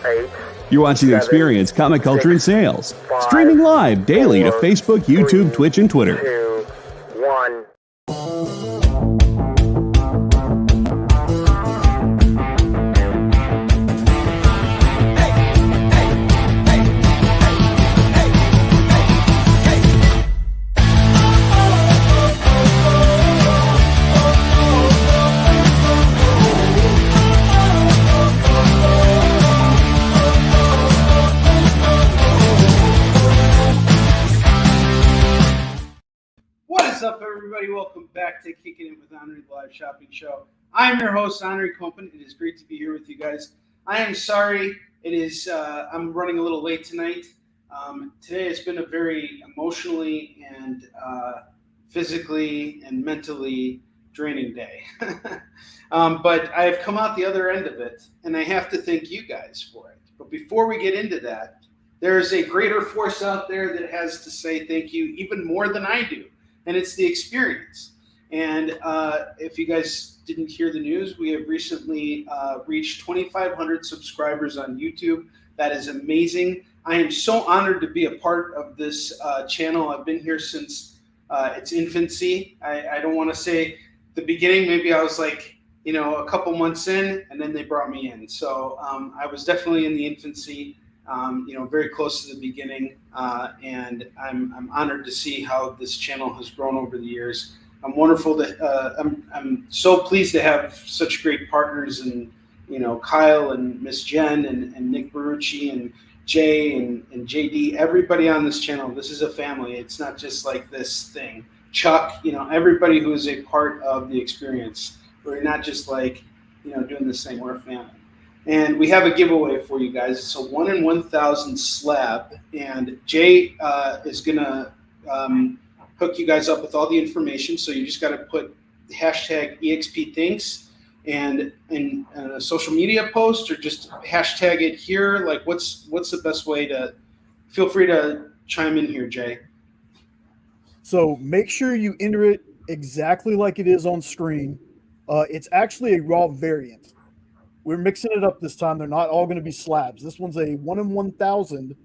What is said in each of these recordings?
8, You're watching The 7, Experience, Comic Culture, and 6, Sales. 5, Streaming live daily to 4, Facebook, YouTube, 3, Twitch, and Twitter. 2, 1. What's up, everybody? Welcome back to Kickin It With Onrie, the live shopping show. I'm your host, Onrie Kompan. It is great to be here with you guys. I am sorry I'm running a little late tonight. Today has been a very emotionally and physically and mentally draining day. But I've come out the other end of it, and I have to thank you guys for it. But before we get into that, there is a greater force out there that has to say thank you even more than I do. And it's the experience. And if you guys didn't hear the news, we have recently reached 2,500 subscribers on YouTube. That is amazing. I am so honored to be a part of this channel. I've been here since its infancy. I don't want to say the beginning. Maybe I was like, a couple months in, and then they brought me in. So I was definitely in the infancy. Very close to the beginning, and I'm honored to see how this channel has grown over the years. I'm so pleased to have such great partners, and Kyle and Miss Jen and Nick Barucci and Jay and JD. Everybody on this channel. This is a family. It's not just like this thing. Chuck, everybody who is a part of the experience. We're not just like doing this thing. We're a family. And we have a giveaway for you guys. It's a 1 in 1,000 slab. And Jay is going to hook you guys up with all the information. So you just got to put the hashtag EXPThinks and in a social media post, or just hashtag it here. Like, what's the best way to – feel free to chime in here, Jay. So make sure you enter it exactly like it is on screen. It's actually a raw variant. We're mixing it up this time. They're not all going to be slabs. This one's a 1 in 1,000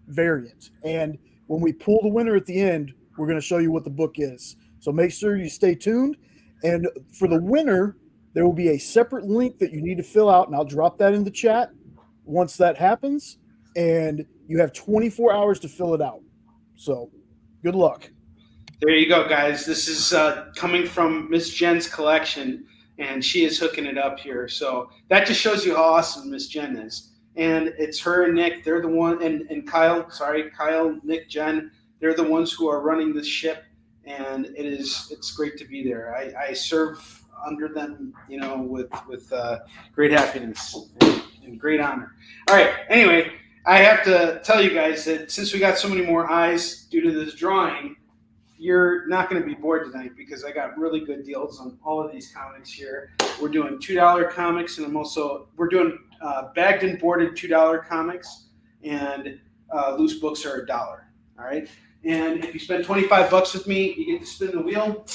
variant. And when we pull the winner at the end, we're going to show you what the book is. So make sure you stay tuned. And for the winner, there will be a separate link that you need to fill out, and I'll drop that in the chat once that happens. And you have 24 hours to fill it out. So good luck. There you go, guys. This is coming from Miss Jen's collection. And she is hooking it up here. So that just shows you how awesome Miss Jen is. And it's her and Nick. They're the one, and Kyle, Nick, Jen. They're the ones who are running this ship. And it's great to be there. I serve under them, with great happiness and great honor. All right. Anyway, I have to tell you guys that since we got so many more eyes due to this drawing, you're not going to be bored tonight, because I got really good deals on all of these comics here. We're doing $2 comics, and we're doing bagged and boarded $2 comics, and loose books are $1. All right. And if you spend $25 with me, you get to spin the wheel.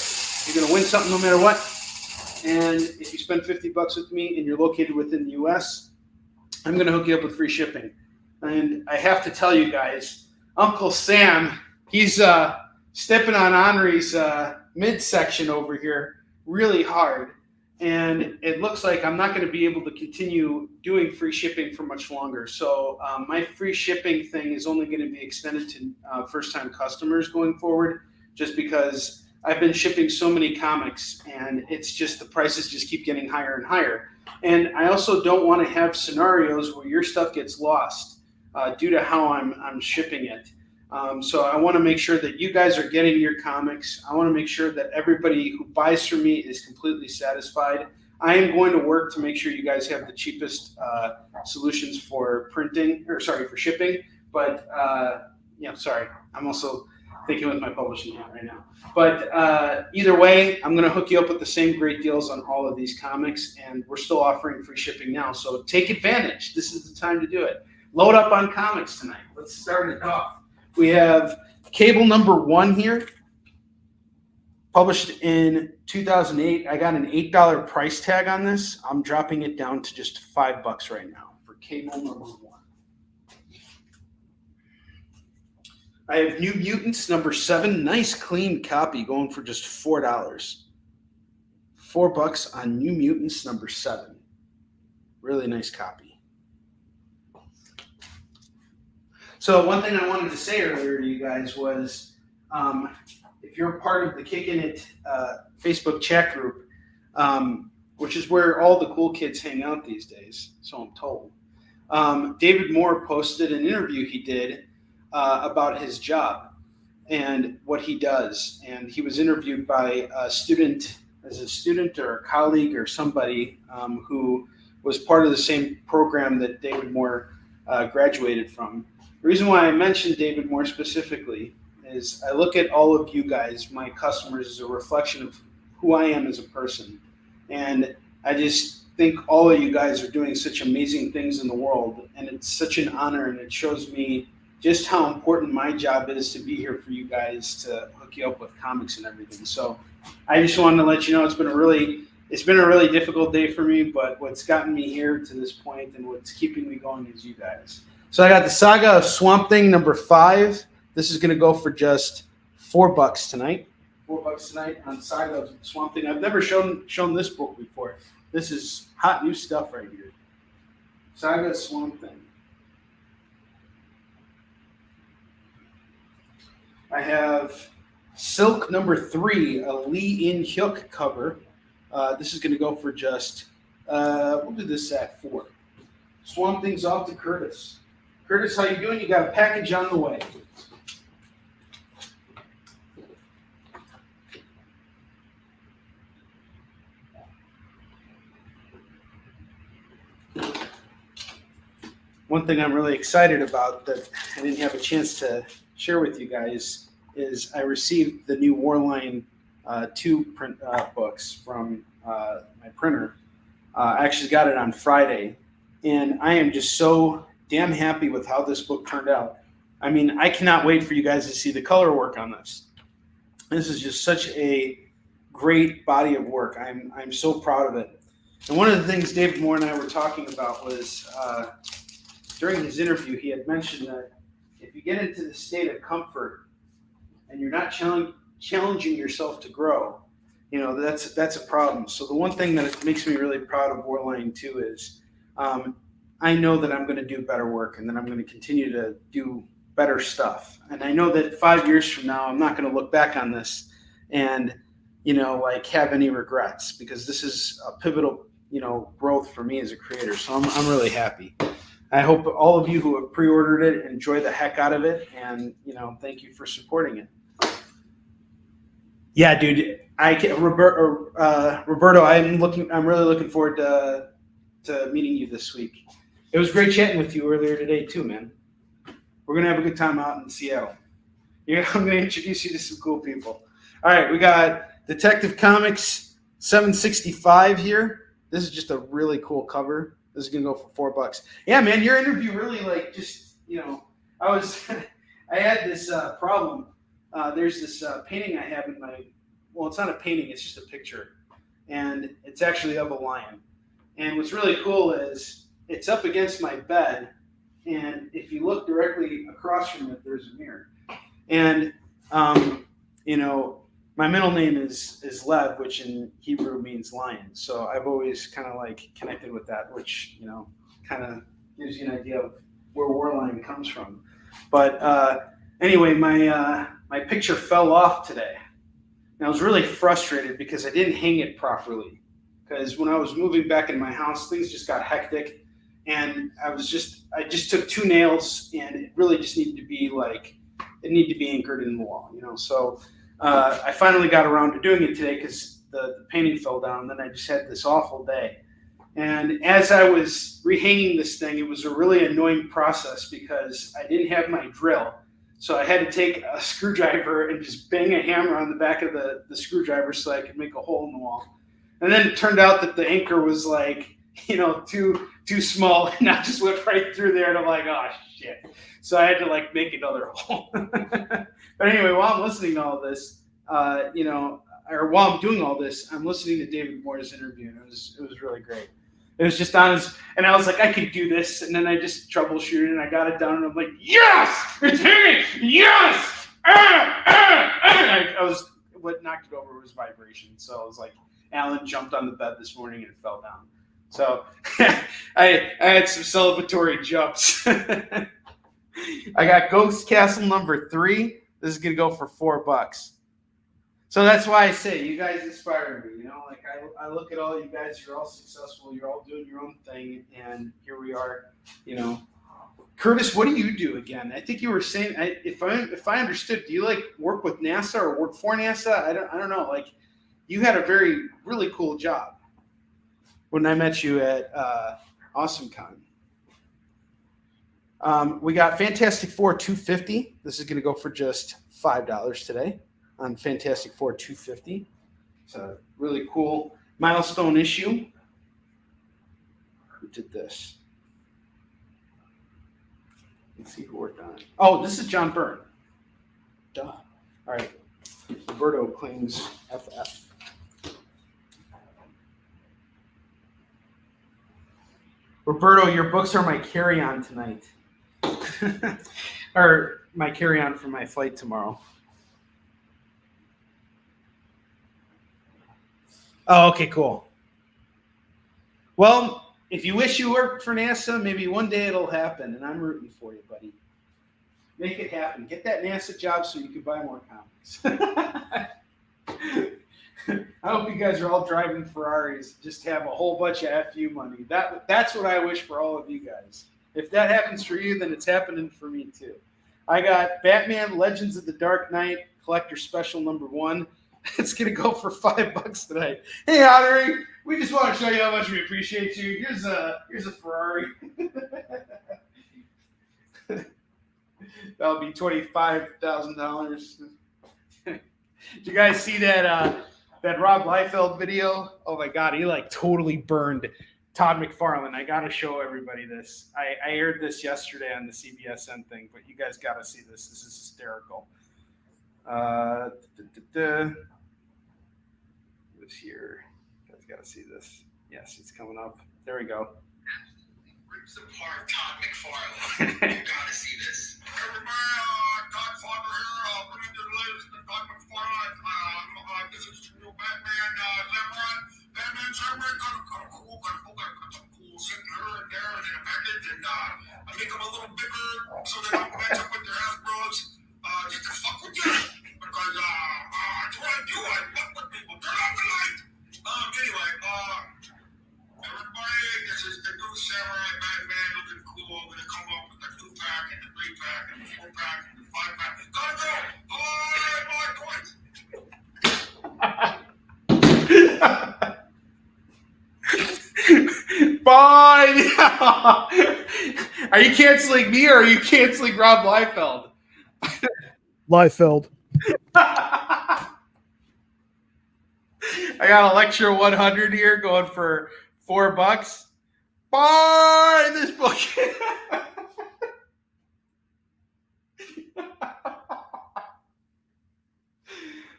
You're going to win something no matter what. And if you spend $50 with me and you're located within the U.S., I'm going to hook you up with free shipping. And I have to tell you guys, Uncle Sam, he's stepping on Onrie's midsection over here really hard. And it looks like I'm not going to be able to continue doing free shipping for much longer. So my free shipping thing is only going to be extended to first-time customers going forward, just because I've been shipping so many comics, and it's just the prices just keep getting higher and higher. And I also don't want to have scenarios where your stuff gets lost due to how I'm shipping it. So I want to make sure that you guys are getting your comics. I want to make sure that everybody who buys from me is completely satisfied. I am going to work to make sure you guys have the cheapest solutions for shipping. But I'm also thinking with my publishing hat right now. But either way, I'm going to hook you up with the same great deals on all of these comics, and we're still offering free shipping now. So take advantage. This is the time to do it. Load up on comics tonight. Let's start it off. We have Cable number 1 here, published in 2008. I got an $8 price tag on this. I'm dropping it down to just $5 right now for cable number 1. I have New Mutants number 7. Nice clean copy going for just $4. $4 on New Mutants number 7. Really nice copy. So one thing I wanted to say earlier to you guys was, if you're part of the Kickin It Facebook chat group, which is where all the cool kids hang out these days, so I'm told, David Moore posted an interview he did about his job and what he does. And he was interviewed by a student or a colleague or somebody who was part of the same program that David Moore graduated from. The reason why I mentioned David Moore specifically is I look at all of you guys, my customers, as a reflection of who I am as a person. And I just think all of you guys are doing such amazing things in the world. And it's such an honor, and it shows me just how important my job is to be here for you guys, to hook you up with comics and everything. So I just wanted to let you know it's been a really difficult day for me, but what's gotten me here to this point and what's keeping me going is you guys. So I got the Saga of Swamp Thing number 5. This is going to go for just $4 tonight. $4 tonight on Saga of Swamp Thing. I've never shown this book before. This is hot new stuff right here. Saga of Swamp Thing. I have Silk number 3, a Lee In-hyuk cover. This is going to go for just, we'll do this at 4. Swamp Thing's off to Curtis. Curtis, how you doing? You got a package on the way. One thing I'm really excited about that I didn't have a chance to share with you guys is I received the new Warline 2 print books from my printer. I actually got it on Friday, and I am just so damn happy with how this book turned out. I mean, I cannot wait for you guys to see the color work on this. This is just such a great body of work. I'm so proud of it. And one of the things David Moore and I were talking about was during his interview, he had mentioned that if you get into the state of comfort and you're not challenging yourself to grow, you know, that's a problem. So the one thing that makes me really proud of Warline 2 is I know that I'm going to do better work, and that I'm going to continue to do better stuff. And I know that 5 years from now, I'm not going to look back on this and, you know, like have any regrets, because this is a pivotal, you know, growth for me as a creator. So I'm really happy. I hope all of you who have pre-ordered it enjoy the heck out of it, and, you know, thank you for supporting it. Yeah, dude, Roberto, I'm really looking forward to meeting you this week. It was great chatting with you earlier today too, man. We're gonna have a good time out in Seattle. Yeah, I'm gonna introduce you to some cool people. All right, we got Detective Comics 765 here. This is just a really cool cover. This is gonna go for $4. Yeah, man, your interview really, like, just, you know, I had this problem. There's this painting I have in my, well, it's not a painting, it's just a picture. And it's actually of a lion. And what's really cool is it's up against my bed. And if you look directly across from it, there's a mirror. And, you know, my middle name is Lev, which in Hebrew means lion. So I've always kind of like connected with that, which, you know, kind of gives you an idea of where Warline comes from. But anyway, my picture fell off today. And I was really frustrated because I didn't hang it properly. Because when I was moving back in my house, things just got hectic. And I just took 2 nails, and it really just needed to be anchored in the wall, you know. So I finally got around to doing it today because the painting fell down. And then I just had this awful day. And as I was rehanging this thing, it was a really annoying process because I didn't have my drill. So I had to take a screwdriver and just bang a hammer on the back of the screwdriver so I could make a hole in the wall. And then it turned out that the anchor was, like, you know, too small, and I just went right through there, and I'm like, oh shit. So I had to, like, make another hole. But anyway, while I'm listening to all this, you know, or while I'm doing all this, I'm listening to David Moore's interview, and it was really great. It was just on his, and I was like, I could do this. And then I just troubleshooted and I got it done. And I'm like, yes, it's hitting. Yes. I was, what knocked it over was vibration. So I was like, Alan jumped on the bed this morning and it fell down. So I had some celebratory jumps. I got Ghost Castle number 3. This is going to go for $4. So that's why I say you guys inspire me. You know, like I look at all you guys. You're all successful. You're all doing your own thing, and here we are. You know, Curtis, what do you do again? I think you were saying, if I understood, do you like work with NASA or work for NASA? I don't know. Like, you had a really cool job when I met you at AwesomeCon. We got Fantastic Four 250. This is going to go for just $5 today on Fantastic Four 250. It's a really cool milestone issue. Who did this? Let's see who worked on it. Oh, this is John Byrne. Duh. All right. Roberto claims FF. Roberto, your books are my carry-on tonight. Or my carry-on for my flight tomorrow. Oh, okay, cool. Well, if you wish you worked for NASA, maybe one day it'll happen, and I'm rooting for you, buddy. Make it happen. Get that NASA job so you can buy more comics. I hope you guys are all driving Ferraris. Just have a whole bunch of FU money. That's what I wish for all of you guys. If that happens for you, then it's happening for me too. I got Batman Legends of the Dark Knight Collector Special number 1. It's going to go for $5 tonight. Hey, Onrie, we just want to show you how much we appreciate you. Here's a Ferrari. That'll be $25,000. Did you guys see that Rob Liefeld video? Oh my God, he like totally burned Todd McFarlane. I got to show everybody this. I aired this yesterday on the CBSN thing, but you guys got to see this. This is hysterical. This here. You guys got to see this. Yes, it's coming up. There we go. Rips apart Todd McFarlane. You got to see this. Everybody, Godfather here. Put into the latest Todd McFarlane. This is the new Batman Samurai. Batman Samurai got some cool sitting here and there in a package, and I make them a little bigger so they don't match up with their Hasbros. Just to fuck with you. Because that's what I do. I fuck with people. Turn off the light. Anyway, everybody, this is the new Samurai Batman looking cool. We're gonna come up with the 2-pack and the 3-pack and the 4-pack and the 5-pack. Gotta go. Bye. Are you canceling me or are you canceling Rob Liefeld? Liefeld. I got a lecture 100 here going for $4. Buy this book.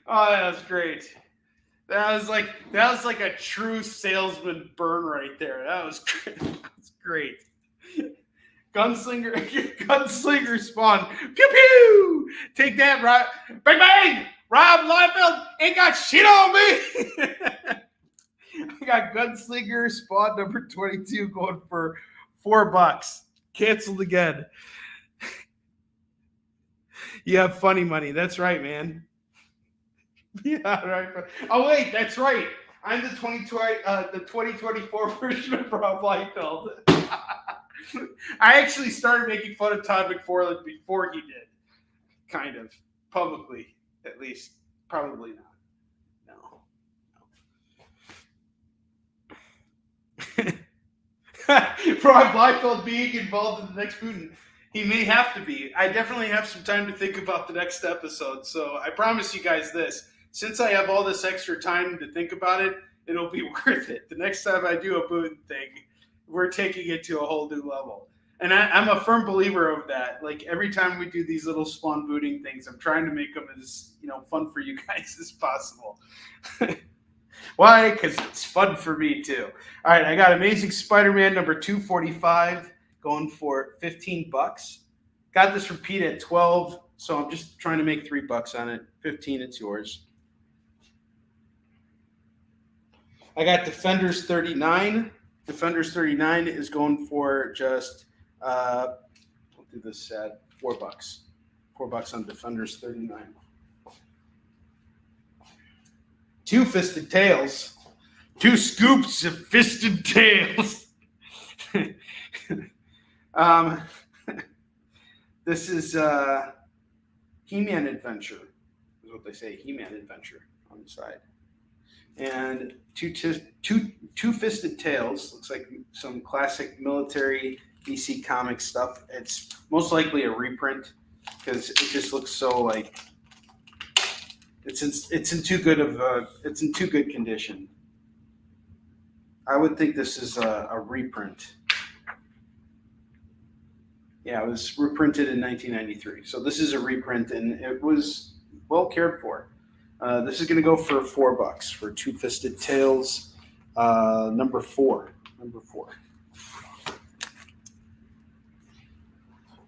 Oh, that was great. That was like a true salesman burn right there. That was great. That was great. Gunslinger Spawn. Pew pew. Take that, Rob. Bang bang. Rob Liefeld ain't got shit on me. I got Gunslinger Spawn number 22 going for $4. Canceled again. You have funny money. That's right, man. Yeah, right. Oh wait, that's right. I'm the 2024 version of Rob Liefeld. I actually started making fun of Todd McFarlane before he did, kind of publicly, at least. Probably not. No. Rob Liefeld being involved in the next Putin. He may have to be. I definitely have some time to think about the next episode. So I promise you guys this. Since I have all this extra time to think about it, it'll be worth it. The next time I do a Putin thing, we're taking it to a whole new level. And I'm a firm believer of that. Like every time we do these little spawn booting things, I'm trying to make them as fun for you guys as possible. Why? Because it's fun for me too. All right, I got Amazing Spider-Man number 245 going for $15. Got this from Pete at 12, so I'm just trying to make $3 on it. 15, it's yours. I got Defenders 39. Defenders 39 is going for just we'll do this at $4. $4 on Defenders 39. Two Fisted Tails. 2 scoops of Fisted Tails. This is He-Man Adventure, is what they say. He-Man Adventure on the side. And two Fisted Tails. Looks like some classic military DC comic stuff. It's most likely a reprint because it just looks so like it's in too good condition. I would think this is a reprint. Yeah, it was reprinted in 1993. So this is a reprint, and it was well cared for. This is going to go for $4 for Two Fisted Tails, number 4. Number 4.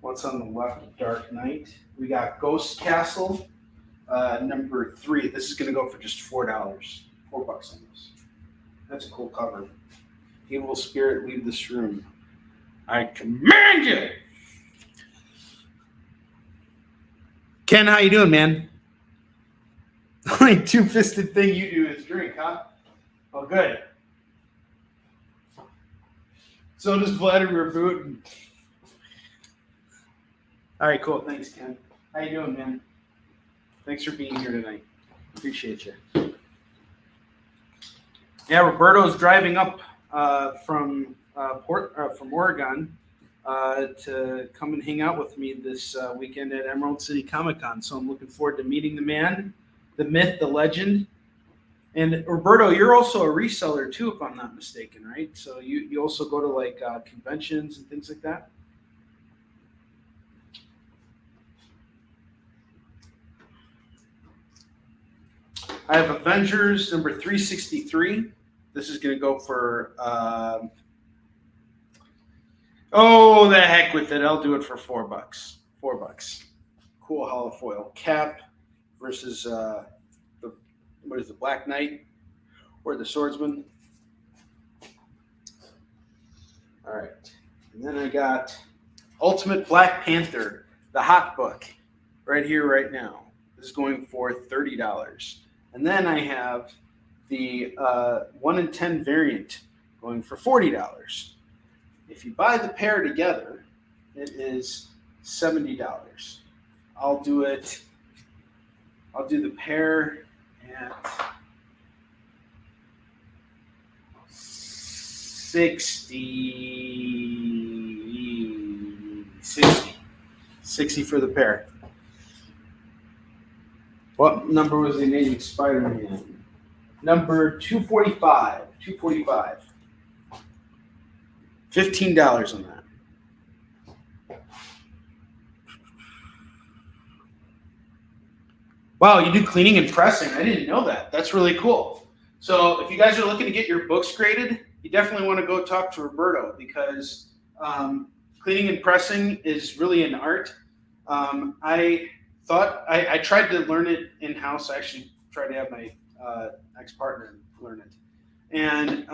What's on the left? Dark Knight. We got Ghost Castle, number 3. This is going to go for just $4. $4 on this. That's a cool cover. Evil spirit, leave this room. I command you. Ken, how you doing, man? The only two-fisted thing you do is drink, huh? Oh, good. So does Vladimir Putin. All right, cool. Thanks, Ken. How you doing, man? Thanks for being here tonight. Appreciate you. Yeah, Roberto's driving up from Oregon to come and hang out with me this weekend at Emerald City Comic Con. So I'm looking forward to meeting the man, the myth, the legend. And Roberto, you're also a reseller too, if I'm not mistaken, right? So you also go to like conventions and things like that? I have Avengers number 363. This is going to go for, oh, the heck with it. I'll do it for $4. $4. Cool holofoil. Cap versus the Black Knight or the Swordsman. All right. And then I got Ultimate Black Panther, the hot book, right here, right now. This is going for $30. And then I have the 1 in 10 variant going for $40. If you buy the pair together, it is $70. I'll do the pair at $60 for the pair. What number was the Amazing Spider-Man? Number 245. 245. $15 on that. Wow, you do cleaning and pressing. I didn't know that. That's really cool. So if you guys are looking to get your books graded, you definitely want to go talk to Roberto because cleaning and pressing is really an art. I tried to learn it in-house. I actually tried to have my ex-partner learn it. And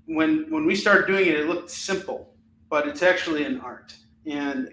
when we started doing it, it looked simple, but it's actually an art. And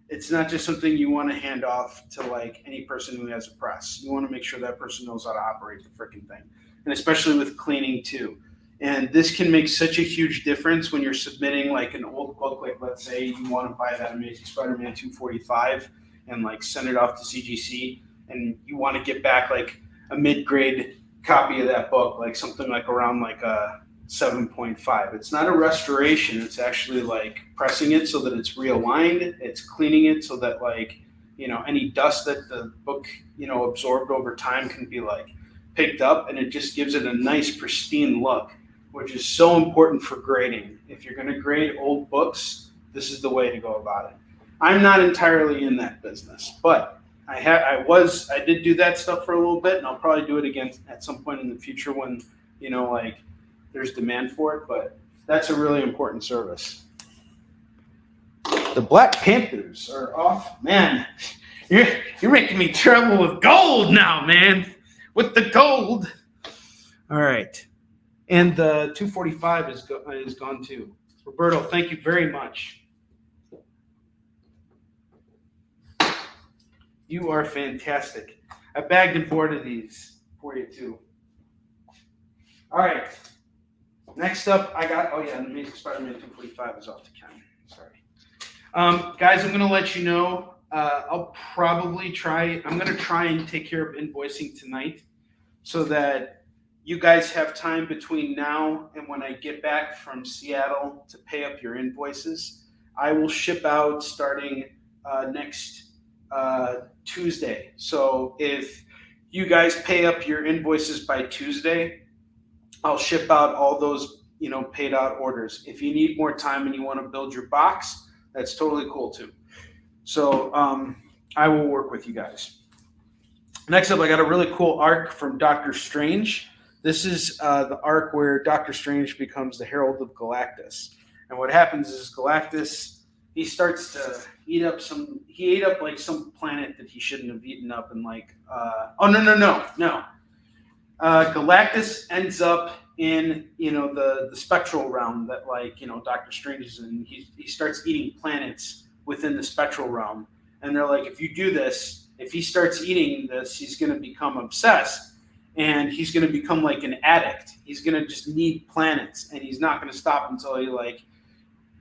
it's not just something you want to hand off to like any person who has a press. You want to make sure that person knows how to operate the freaking thing. And especially with cleaning too. And this can make such a huge difference when you're submitting like an old book, like let's say you want to buy that Amazing Spider-Man 245 and like send it off to CGC and you want to get back like a mid-grade copy of that book, like something like around like a 7.5. It's not a restoration. It's actually like pressing it so that it's realigned. It's cleaning it so that like, any dust that the book, absorbed over time can be like picked up, and it just gives it a nice pristine look, which is so important for grading. If you're going to grade old books, this is the way to go about it. I'm not entirely in that business, but I did do that stuff for a little bit, and I'll probably do it again at some point in the future when, like there's demand for it, but that's a really important service. The Black Panthers are off. Man, you're making me trouble with gold now, man. With the gold. All right. And the 245 is gone too. Roberto, thank you very much. You are fantastic. I bagged and boarded these for you too. All right. Next up, I got, the Amazing Spider-Man 245 is off to Ken. Sorry. Guys, I'm going to let you know, I'm going to try and take care of invoicing tonight so that you guys have time between now and when I get back from Seattle to pay up your invoices. I will ship out starting next Tuesday. So if you guys pay up your invoices by Tuesday, I'll ship out all those, paid out orders. If you need more time and you want to build your box, that's totally cool too. So I will work with you guys. Next up, I got a really cool arc from Doctor Strange. This is the arc where Doctor Strange becomes the Herald of Galactus. And what happens is Galactus, he starts to he ate up like some planet that he shouldn't have eaten up, and no. Galactus ends up in the spectral realm that Doctor Strange is in. He starts eating planets within the spectral realm, and they're like, if you do this, if he starts eating this, he's going to become obsessed, and he's going to become like an addict. He's going to just need planets, and he's not going to stop until he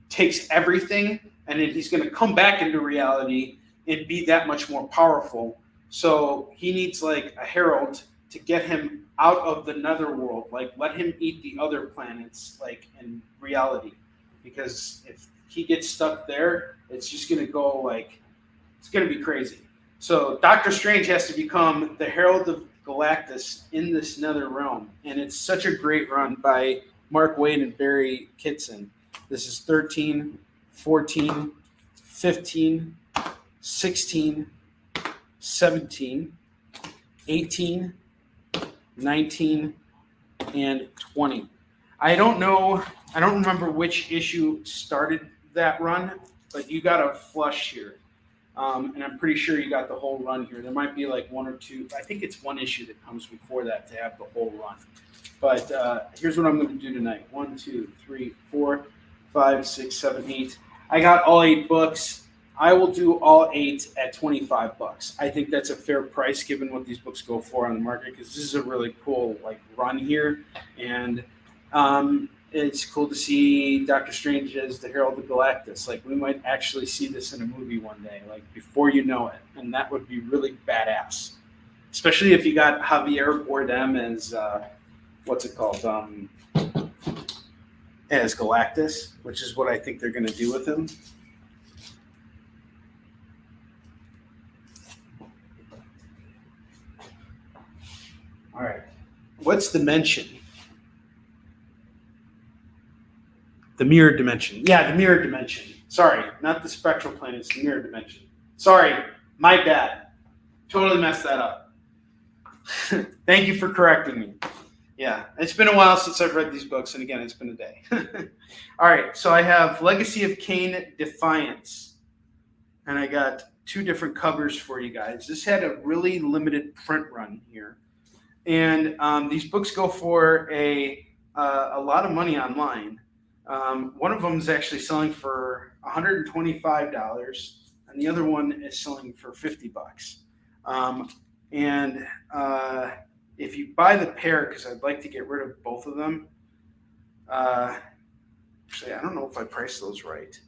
takes everything, and then he's going to come back into reality and be that much more powerful. So he needs a herald to get him out of the netherworld, let him eat the other planets in reality, because if he gets stuck there, it's just going to go it's going to be crazy. So Doctor Strange has to become the Herald of Galactus in this nether realm, and it's such a great run by Mark Waid and Barry Kitson. This is 13, 14, 15, 16, 17, 18, 19, and 20. I don't remember which issue started that run, but you got a flush here. And I'm pretty sure you got the whole run here. There might be one or two. I think it's one issue that comes before that to have the whole run. But here's what I'm going to do tonight. 1, 2, 3, 4, 5, 6, 7, 8. I got all 8 books. I will do all 8 at $25. I think that's a fair price given what these books go for on the market, because this is a really cool run here, and it's cool to see Doctor Strange as the Herald of Galactus. We might actually see this in a movie one day, before you know it, and that would be really badass. Especially if you got Javier Bardem as as Galactus, which is what I think they're going to do with him. All right. What's dimension? The mirror dimension. Yeah, the mirror dimension. Sorry, not the spectral plane. It's the mirror dimension. Sorry, my bad. Totally messed that up. Thank you for correcting me. Yeah, it's been a while since I've read these books, and again, it's been a day. All right, so I have Legacy of Kain Defiance, and I got 2 different covers for you guys. This had a really limited print run here. And these books go for a lot of money online. One of them is actually selling for $125, and the other one is selling for $50. If you buy the pair, because I'd like to get rid of both of them. Actually, I don't know if I priced those right.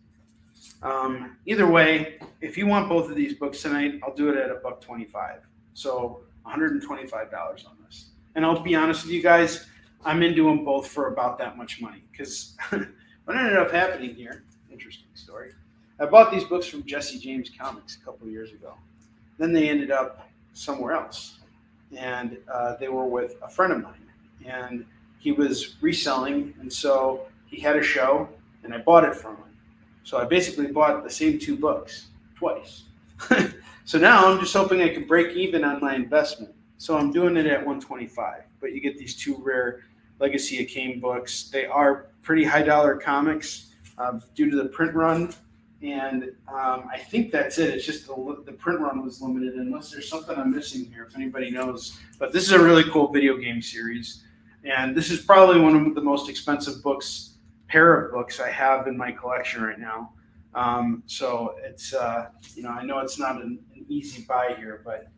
Either way, if you want both of these books tonight, I'll do it at $125. So $125 on this. And I'll be honest with you guys, I'm into them both for about that much money, because what ended up happening here, interesting story, I bought these books from Jesse James Comics a couple of years ago. Then they ended up somewhere else, and they were with a friend of mine, and he was reselling, and so he had a show, and I bought it from him. So I basically bought the same 2 books twice. So now I'm just hoping I can break even on my investment. So I'm doing it at 125, but you get these two rare Legacy of Kain books. They are pretty high dollar comics due to the print run. And I think that's it. It's just the print run was limited, unless there's something I'm missing here, if anybody knows. But this is a really cool video game series. And this is probably one of the most expensive pair of books I have in my collection right now. So it's, I know it's not an easy buy here, but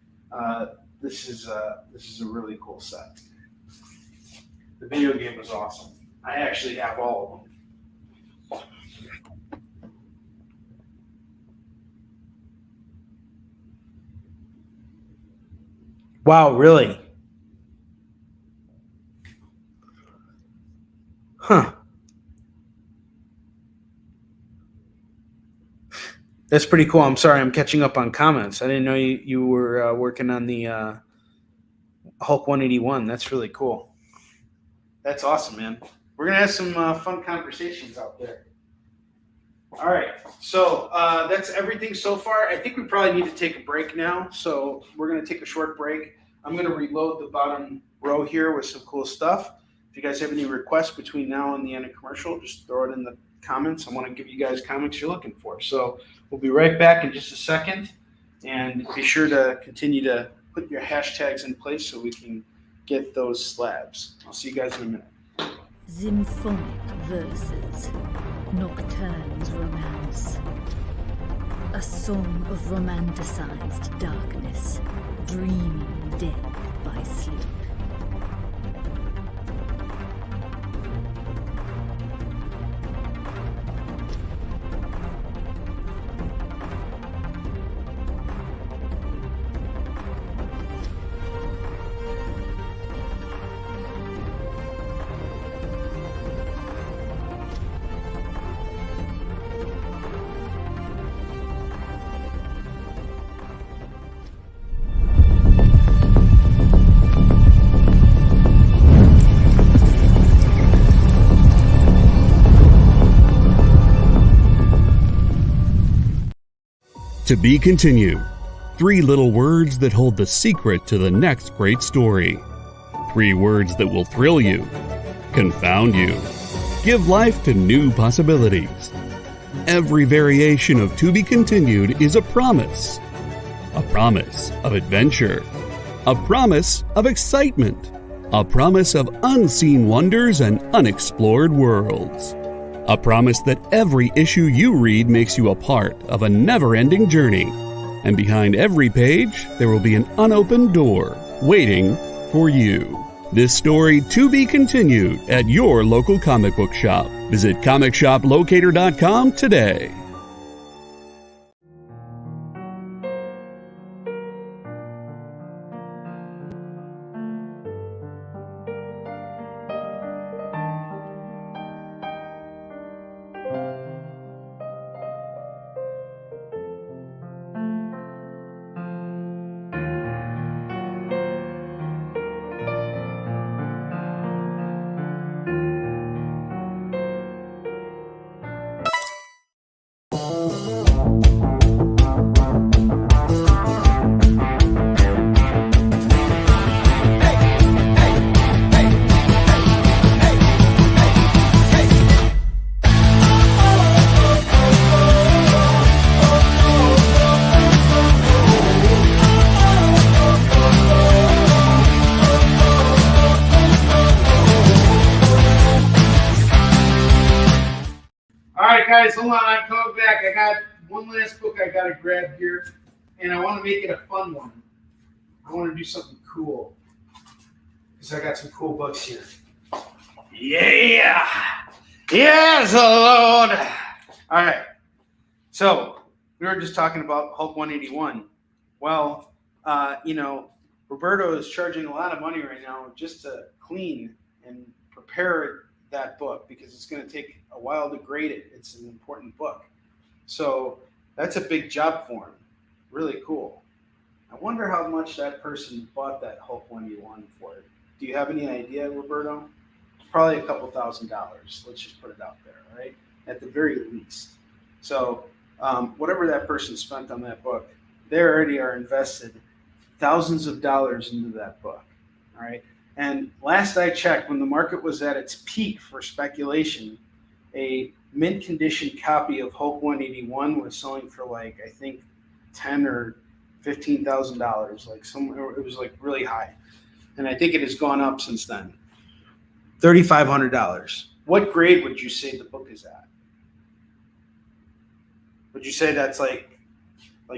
this is a really cool set. The video game was awesome. I actually have all of them. Wow, really? Huh. That's pretty cool. I'm sorry, I'm catching up on comments. I didn't know you were working on the Hulk 181. That's really cool. That's awesome, man. We're going to have some fun conversations out there. All right, so that's everything so far. I think we probably need to take a break now, so we're going to take a short break. I'm going to reload the bottom row here with some cool stuff. If you guys have any requests between now and the end of commercial, just throw it in the comments. I want to give you guys comics you're looking for. So we'll be right back in just a second, and be sure to continue to put your hashtags in place so we can get those slabs. I'll see you guys in a minute. Symphonic verses, Nocturne's romance. A song of romanticized darkness, dreaming dead by sleep. To be continued. 3 little words that hold the secret to the next great story. 3 words that will thrill you, confound you, give life to new possibilities. Every variation of To Be Continued is a promise of adventure, a promise of excitement, a promise of unseen wonders and unexplored worlds. A promise that every issue you read makes you a part of a never-ending journey. And behind every page, there will be an unopened door waiting for you. This story to be continued at your local comic book shop. Visit comicshoplocator.com today. Guys, hold on, I'm coming back. I got one last book I got to grab here, and I want to make it a fun one. I want to do something cool, because I got some cool books here. Yeah! Yes, Lord! All right, so we were just talking about Hulk 181. Well, Roberto is charging a lot of money right now just to clean and prepare that book, because it's going to take a while to grade it. It's an important book. So that's a big job for him. Really cool. I wonder how much that person bought that Hulk 181 for. Do you have any idea, Roberto? Probably a couple $1,000. Let's just put it out there, right? At the very least. So whatever that person spent on that book, they already are invested thousands of dollars into that book. All right. And last I checked, when the market was at its peak for speculation, a mint condition copy of Hope 181 was selling for like, I think, $10,000 or $15,000. Like somewhere, it was like really high. And I think it has gone up since then. $3,500. What grade would you say the book is at? Would you say that's like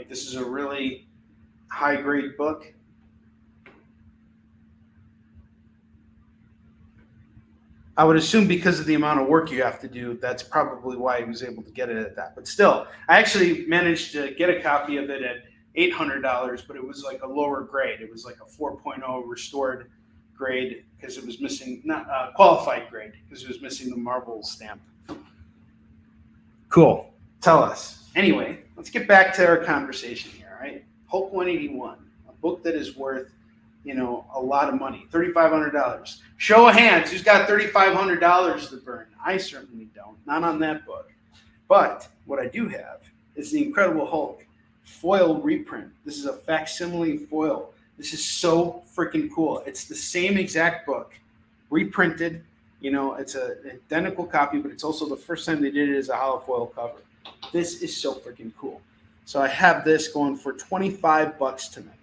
this is a really high grade book? I would assume because of the amount of work you have to do, that's probably why he was able to get it at that. But still, I actually managed to get a copy of it at $800, but it was like a lower grade. It was like a 4.0 restored grade because it was missing, not qualified grade because it was missing the Marvel stamp. Cool. Tell us. Anyway, let's get back to our conversation here, all right? Hope 181, a book that is worth, a lot of money, $3,500. Show of hands, who's got $3,500 to burn? I certainly don't, not on that book. But what I do have is the Incredible Hulk foil reprint. This is a facsimile foil. This is so freaking cool. It's the same exact book, reprinted. It's an identical copy, but it's also the first time they did it as a hollow foil cover. This is so freaking cool. So I have this going for $25 tonight.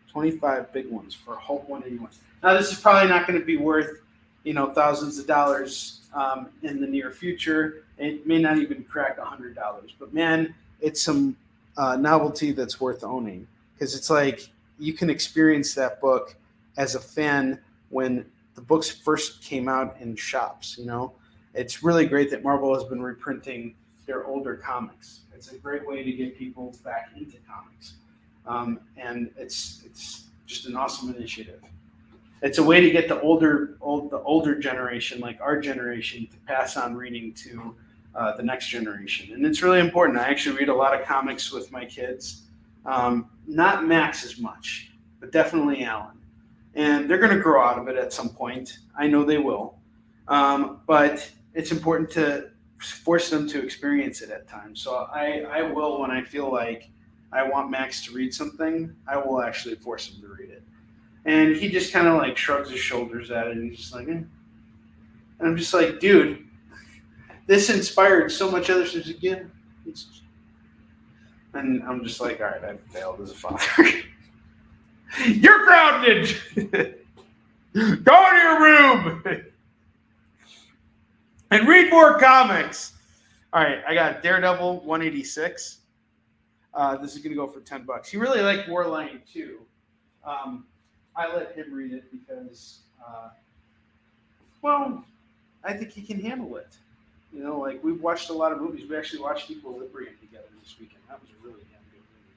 25 big ones for Hope 181. Now, this is probably not going to be worth, thousands of dollars in the near future. It may not even crack $100. But, man, it's some novelty that's worth owning because it's like you can experience that book as a fan when the books first came out in shops, It's really great that Marvel has been reprinting their older comics. It's a great way to get people back into comics. And it's just an awesome initiative. It's a way to get the older generation, like our generation, to pass on reading to the next generation. And it's really important. I actually read a lot of comics with my kids. Not Max as much, but definitely Alan. And they're going to grow out of it at some point. I know they will. But it's important to force them to experience it at times. So I will, when I feel like I want Max to read something, I will actually force him to read it. And he just kind of like shrugs his shoulders at it and he's just like, eh. And I'm just like, dude, this inspired so much other stuff again. And I'm just like, all right, I failed as a father. You're grounded. Go to your room and read more comics. All right, I got Daredevil 186. This is going to go for $10. He really liked Warline too. I let him read it because, I think he can handle it. We've watched a lot of movies. We actually watched Equilibrium together this weekend. That was a really damn good movie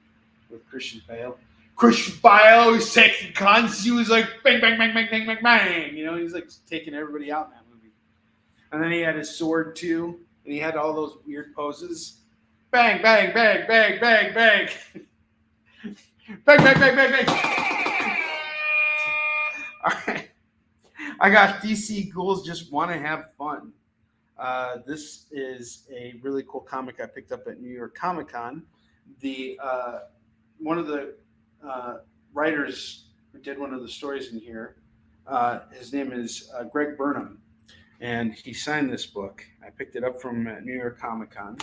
with Christian Bale. Christian Bale, he's taking cons. He was like bang, bang, bang, bang, bang, bang, bang. He's like taking everybody out in that movie. And then he had his sword too, and he had all those weird poses. Bang, bang, bang, bang, bang, bang. Bang, bang, bang, bang, bang. All right. I got DC Ghouls Just Want to Have Fun. This is a really cool comic I picked up at New York Comic Con. One of the writers who did one of the stories in here, his name is Greg Burnham, and he signed this book. I picked it up from New York Comic Con.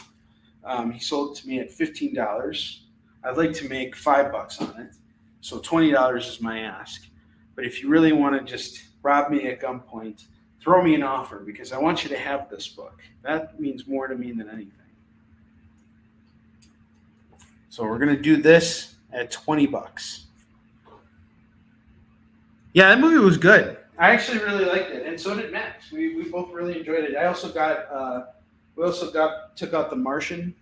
He sold it to me at $15. I'd like to make $5 on it, so $20 is my ask. But if you really want to just rob me at gunpoint, throw me an offer because I want you to have this book. That means more to me than anything. So we're going to do this at $20. Yeah, that movie was good. I actually really liked it, and so did Max. We both really enjoyed it. I also took out The Martian,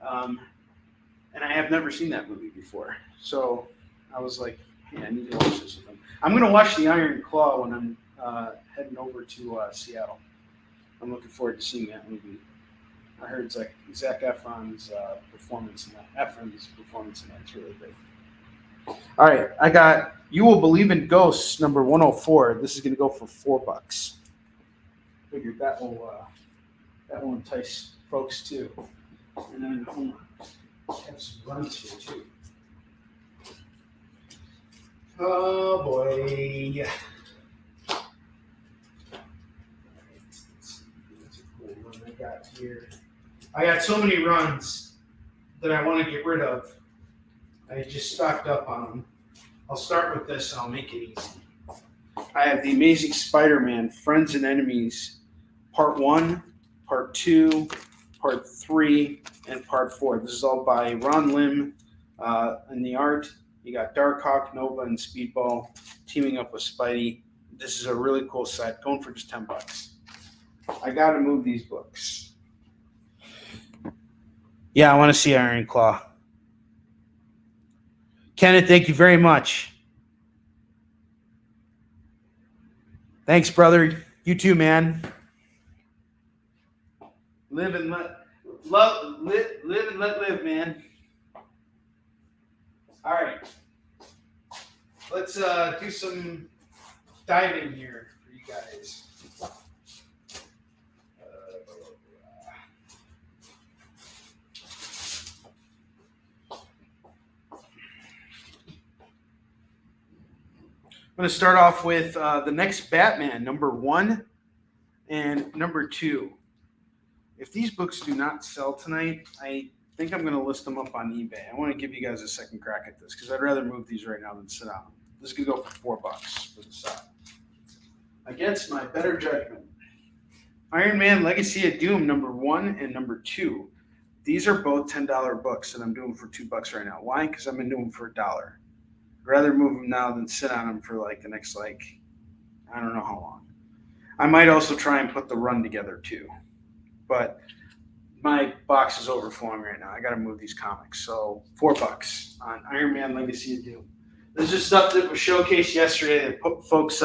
and I have never seen that movie before. So I was like, hey, I need to watch this with them. I'm going to watch The Iron Claw when I'm heading over to Seattle. I'm looking forward to seeing that movie. I heard Zac Efron's performance in that. It's really great. All right, I got You Will Believe in Ghosts, number 104. This is going to go for $4. Figured that will entice folks too. And then have some runs here too. Oh boy. That's a cool one I got here. I got so many runs that I want to get rid of. I just stocked up on them. I'll start with this and I'll make it easy. I have The Amazing Spider-Man, Friends and Enemies, Part 1, Part 2, Part 3, and Part 4. This is all by Ron Lim in the art. You got Darkhawk, Nova, and Speedball teaming up with Spidey. This is a really cool set, going for just $10. I got to move these books. Yeah, I want to see Iron Claw. Kenneth, thank you very much. Thanks, brother. You too, man. Live and let live, man. All right. Let's do some diving here for you guys. I'm going to start off with the next Batman, number 1 and number 2. If these books do not sell tonight, I think I'm going to list them up on eBay. I want to give you guys a second crack at this because I'd rather move these right now than sit on them. This is going to go for $4 for the set. Against my better judgment. Iron Man Legacy of Doom, number 1 and number 2. These are both $10 books that I'm doing for $2 right now. Why? Because I've been doing them for $1. I'd rather move them now than sit on them for like the next, I don't know how long. I might also try and put the run together too. But my box is overflowing right now. I got to move these comics. So $4 on Iron Man Legacy of Doom. This is stuff that was showcased yesterday that folks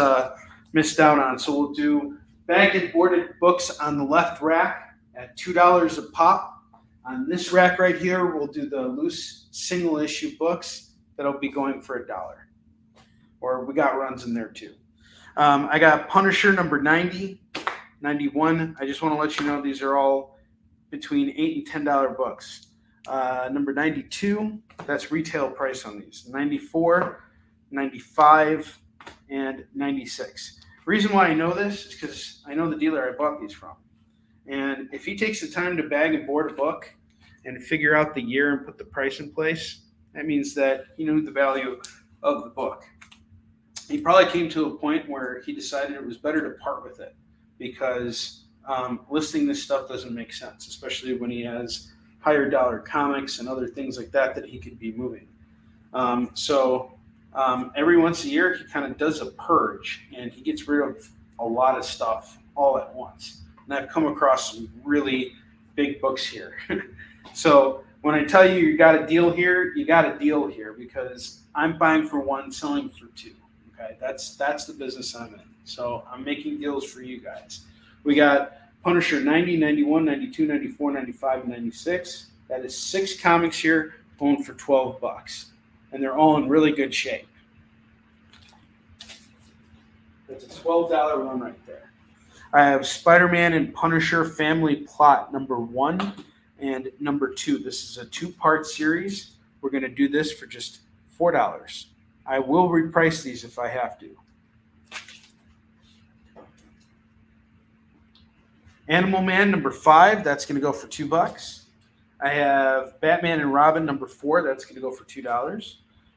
missed out on. So we'll do bagged and boarded books on the left rack at $2 a pop. On this rack right here, we'll do the loose single issue books. That'll be going for $1. Or we got runs in there too. I got Punisher number 90, 91. I just want to let you know these are all between $8 and $10 books. Number 92, that's retail price on these. 94, 95, and 96. The reason why I know this is because I know the dealer I bought these from. And if he takes the time to bag and board a book and figure out the year and put the price in place, that means that he knew the value of the book. He probably came to a point where he decided it was better to part with it because listing this stuff doesn't make sense, especially when he has higher dollar comics and other things like that he could be moving. So every once a year, he kind of does a purge and he gets rid of a lot of stuff all at once. And I've come across some really big books here. So when I tell you got a deal here, you got a deal here because I'm buying for 1, selling for 2. Okay, that's the business I'm in. So I'm making deals for you guys. We got Punisher 90, 91, 92, 94, 95, and 96. That is 6 comics here going for $12. And they're all in really good shape. That's a $12 one right there. I have Spider-Man and Punisher Family Plot number 1 and number 2. This is a 2-part series. We're going to do this for just $4. I will reprice these if I have to. Animal Man number 5. That's going to go for $2. I have Batman and Robin number 4. That's going to go for $2.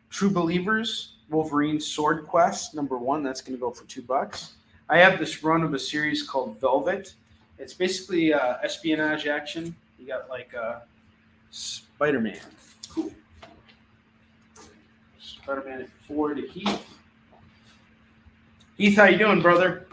True Believers Wolverine Sword Quest number 1. That's going to go for $2. I have this run of a series called Velvet. It's basically espionage action. You got Spider-Man. Cool. Spider-Man at 4 to Heath. Heath, how you doing, brother?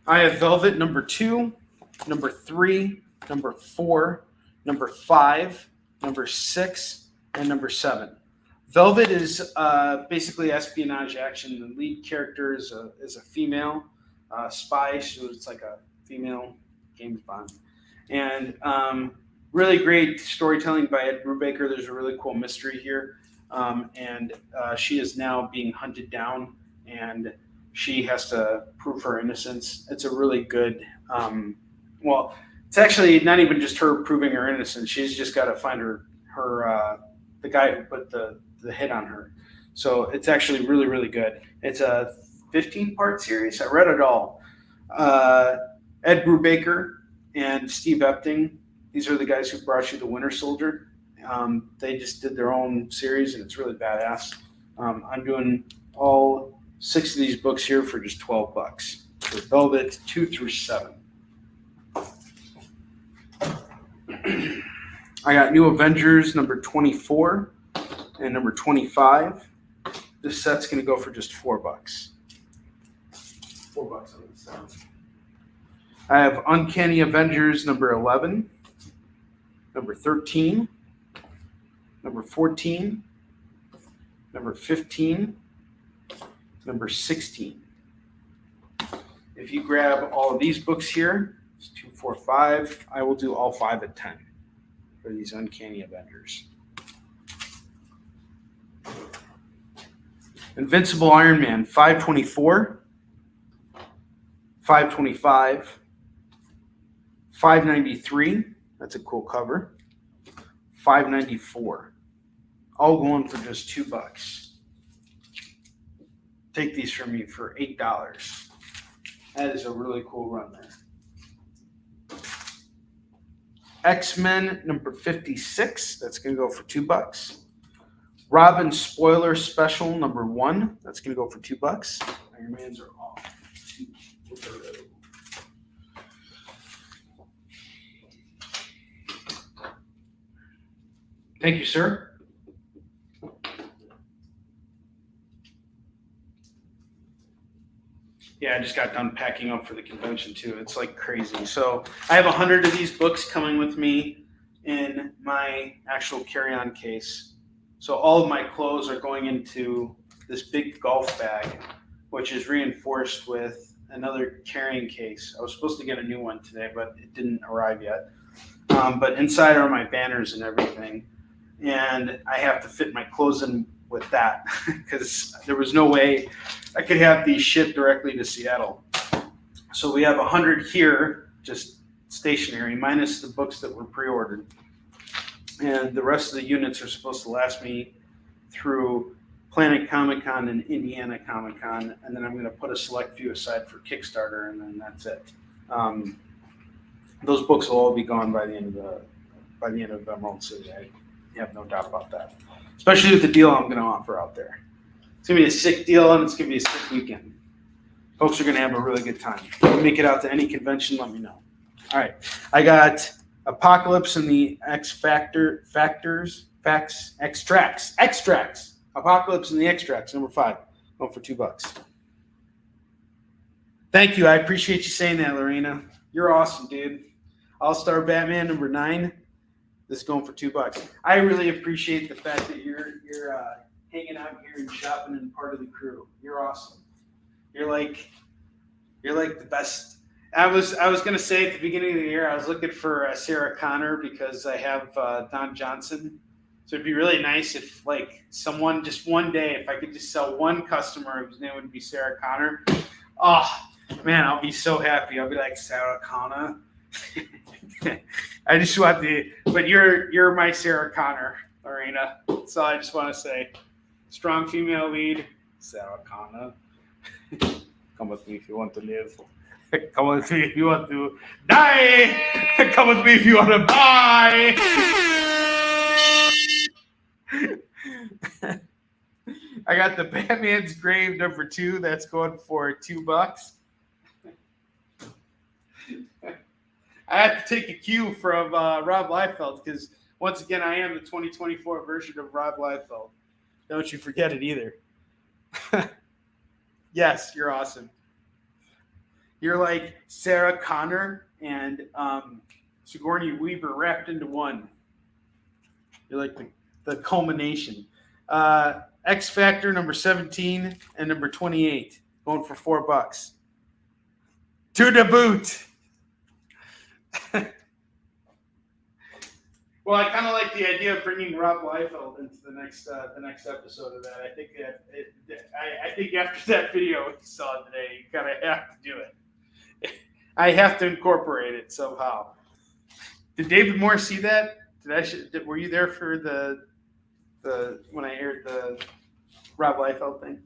I have Velvet number 2, number 3, number 4, number 5, number 6, and number 7. Velvet is basically espionage action. The lead character is a female spy, so it's like a female James Bond. And really great storytelling by Ed Brubaker. There's a really cool mystery here. And she is now being hunted down, and she has to prove her innocence. It's a really good, well, it's actually not even just her proving her innocence. She's just got to find the guy who put the hit on her. So it's actually really, really good. It's a 15-part series. I read it all. Ed Brubaker and Steve Epting, these are the guys who brought you The Winter Soldier. They just did their own series, and it's really badass. I'm doing all 6 of these books here for just $12 for Velvet 2 through 7. I got New Avengers number 24 and number 25. This set's going to go for just $4. $4 on this set. I have Uncanny Avengers number 11, number 13, number 14, number 15, number 16. If you grab all of these books here, it's 2, 4, 5. I will do all 5 at 10 for these Uncanny Avengers. Invincible Iron Man 524, 525, 593. That's a cool cover. 594. All going for just $2. Take these from me for $8. That is a really cool run there. X-Men number 56. That's going to go for $2. Robin Spoiler Special number 1. That's going to go for $2. Iron Mans are off. Thank you, sir. Yeah, I just got done packing up for the convention too. It's like crazy. So I have 100 of these books coming with me in my actual carry-on case. So all of my clothes are going into this big golf bag, which is reinforced with another carrying case. I was supposed to get a new one today, but it didn't arrive yet. But inside are my banners and everything. And I have to fit my clothes in with that because there was no way I could have these shipped directly to Seattle. So we have 100 here, just stationary, minus the books that were pre-ordered. And the rest of the units are supposed to last me through Planet Comic-Con and Indiana Comic-Con, and then I'm going to put a select few aside for Kickstarter, and then that's it. Those books will all be gone by the end of Emerald City. I have no doubt about that. Especially with the deal I'm going to offer out there. It's going to be a sick deal, and it's going to be a sick weekend. Folks are going to have a really good time. If you make it out to any convention, let me know. All right. I got Apocalypse and the Extracts. Apocalypse and the Extracts, number 5. Going for $2. Thank you. I appreciate you saying that, Lorena. You're awesome, dude. All-Star Batman, number 9. This is going for $2. I really appreciate the fact that you're hanging out here and shopping and part of the crew. You're awesome. You're like the best. I was gonna say at the beginning of the year I was looking for Sarah Connor because I have Don Johnson. So it'd be really nice if like someone just one day if I could just sell one customer whose name would be Sarah Connor. Oh man, I'll be so happy. I'll be like Sarah Connor. I just want but you're my Sarah Connor, Lorena. So I just want to say, strong female lead, Sarah Connor. Come with me if you want to live. Come with me if you want to die. Come with me if you want to buy. I got the Batman's Grave number 2. That's going for $2. I have to take a cue from Rob Liefeld because, once again, I am the 2024 version of Rob Liefeld. Don't you forget it either. Yes, you're awesome. You're like Sarah Connor and Sigourney Weaver wrapped into one. You're like the culmination. X Factor number 17 and number 28 going for $4. To the boot. Well, I kind of like the idea of bringing Rob Liefeld into the next episode of that. I think I think after that video we saw today, you kind of have to do it. I have to incorporate it somehow. Did David Moore see that? Were you there for the when I aired the Rob Liefeld thing?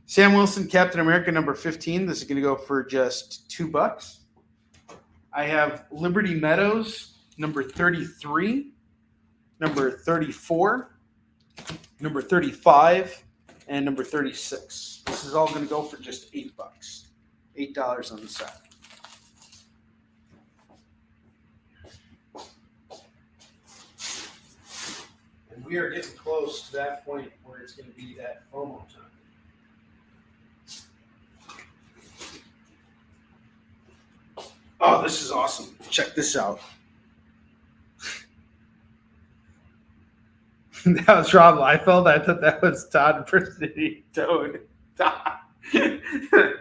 Sam Wilson, Captain America number 15. This is going to go for just $2. I have Liberty Meadows number 33, number 34, number 35, and number 36. This is all going to go for just $8. $8 on the set. And we are getting close to that point where it's going to be that FOMO time. Oh, this is awesome. Check this out. That was Rob Liefeld. I thought that was Todd impersonating Toad. Todd. That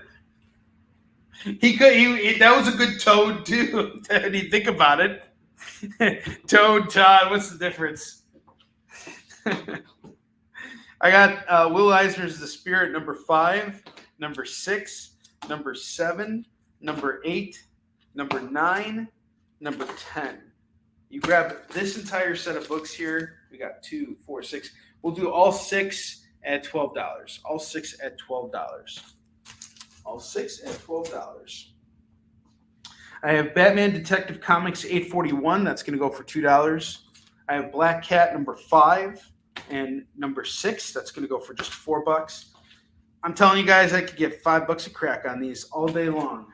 was a good Toad, too. When you think about it. Toad, Todd, what's the difference? I got Will Eisner's The Spirit, number 5, number 6, number 7, number 8, number 9, number 10. You grab this entire set of books here. We got 2, 4, 6. We'll do all 6 at $12. All 6 at $12. All 6 at $12. I have Batman Detective Comics 841. That's going to go for $2. I have Black Cat number 5 and number 6. That's going to go for just $4. I'm telling you guys, I could get $5 a crack on these all day long.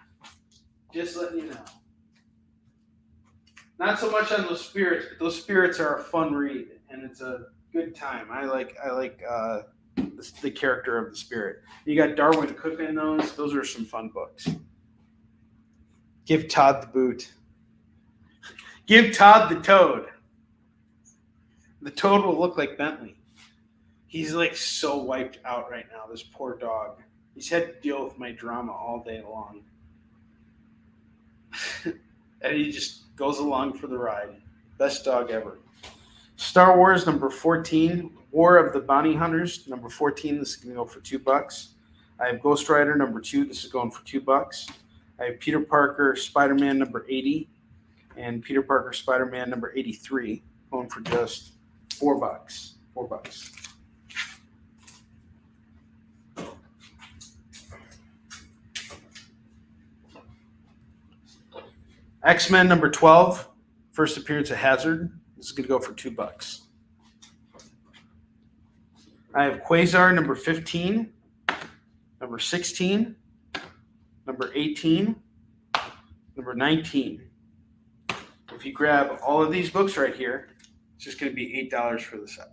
Just letting you know. Not so much on those spirits, but those spirits are a fun read, and it's a good time. I like the character of the spirit. You got Darwin Cook in those. Those are some fun books. Give Todd the boot. Give Todd the toad. The toad will look like Bentley. He's like so wiped out right now, this poor dog. He's had to deal with my drama all day long. And he just goes along for the ride. Best dog ever. Star Wars number 14, War of the Bounty Hunters number 14. This is going to go for $2. I have Ghost Rider number 2. This is going for $2. I have Peter Parker Spider-Man number 80 and Peter Parker Spider-Man number 83 going for just $4. $4. X-Men number 12, first appearance of Hazard. This is going to go for $2. I have Quasar number 15, number 16, number 18, number 19. If you grab all of these books right here, it's just going to be $8 for the set.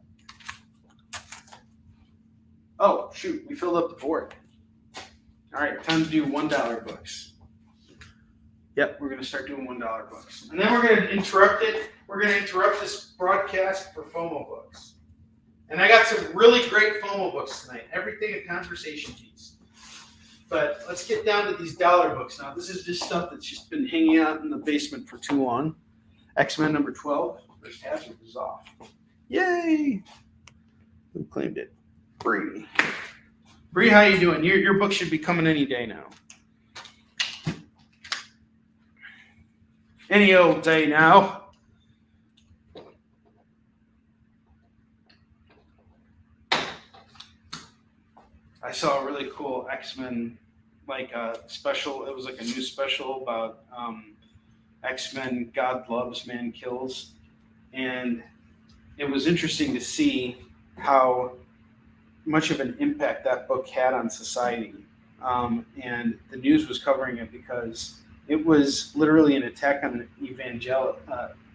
Oh, shoot, we filled up the board. All right, time to do $1 books. Yep, we're going to start doing $1 books. And then we're going to interrupt it. We're going to interrupt this broadcast for FOMO books. And I got some really great FOMO books tonight. Everything a conversation piece. But let's get down to these dollar books now. This is just stuff that's just been hanging out in the basement for too long. X-Men number 12. First Hazard is off. Yay! Who claimed it? Bree. Bree, how you doing? Your book should be coming any day now. Any old day now. I saw a really cool X-Men special. It was like a new special about X-Men, God Loves, Man Kills. And it was interesting to see how much of an impact that book had on society. And the news was covering it because it was literally an attack on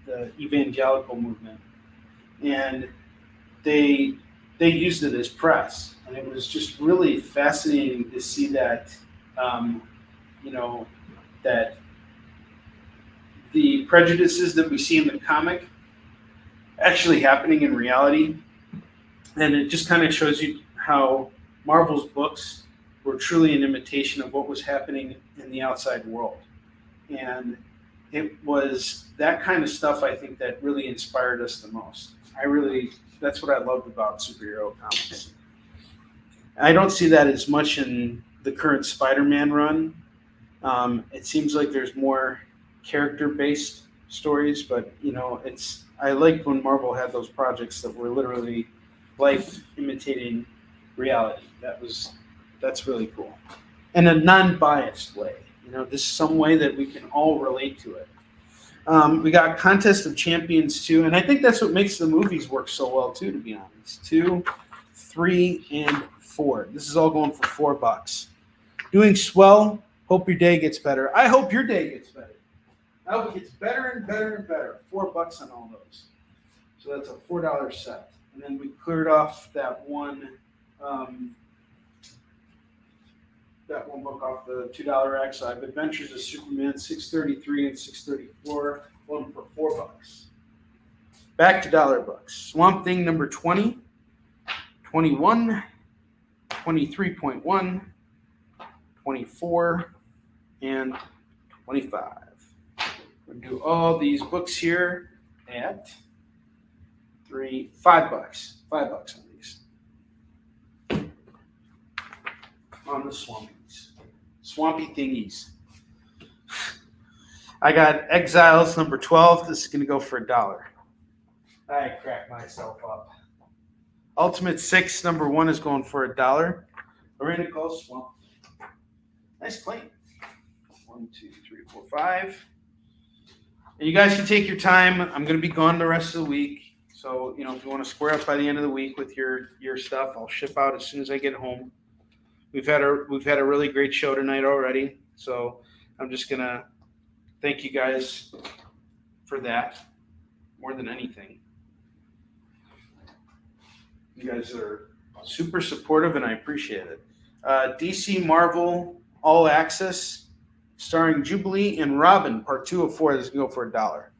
the evangelical movement, and they used it as press, and it was just really fascinating to see that, that the prejudices that we see in the comic actually happening in reality, and it just kind of shows you how Marvel's books were truly an imitation of what was happening in the outside world. And it was that kind of stuff, I think, that really inspired us the most. That's what I loved about superhero comics. I don't see that as much in the current Spider-Man run. It seems like there's more character-based stories, but I liked when Marvel had those projects that were literally life imitating reality. That's really cool, in a non-biased way. This is some way that we can all relate to it. We got Contest of Champions 2, and I think that's what makes the movies work so well too, to be honest. 2, 3, and 4. This is all going for $4. Doing swell. Hope your day gets better. I hope your day gets better. I hope it gets better and better and better. $4 on all those. So that's a $4 set. And then we cleared off that one book off the $2 rack. So I have Adventures of Superman 633 and 634, one for $4. Back to dollar bucks. Swamp Thing number 20, 21, 23.1, 24, and 25. We're gonna do all these books here at $5. $5 on these. On the swampy thingies. I got Exiles number 12. This is gonna go for $1. I cracked myself up. Ultimate 6 number 1 is going for $1. Arena Call Swamp. Nice plane. 1, 2, 3, 4, 5. And you guys can take your time. I'm going to be gone the rest of the week. So, if you want to square up by the end of the week with your stuff, I'll ship out as soon as I get home. We've had a really great show tonight already. So I'm just going to thank you guys for that more than anything. You guys are super supportive, and I appreciate it. DC Marvel All Access, starring Jubilee and Robin, part 2 of 4. This can go for $1.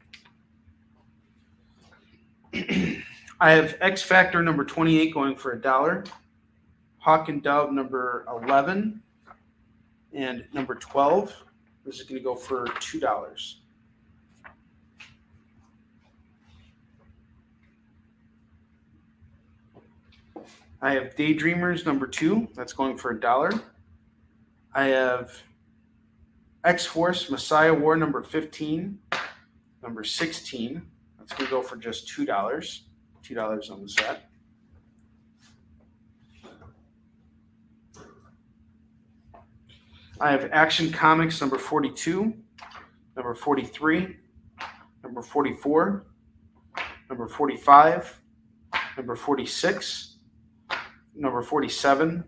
I have X Factor number 28 going for $1. Hawk and Dove number 11 and number 12. This is going to go for $2. I have Daydreamers number 2. That's going for $1. I have X-Force Messiah War number 15, number 16. That's going to go for just $2. $2 on the set. I have Action Comics number 42, number 43, number 44, number 45, number 46, number 47,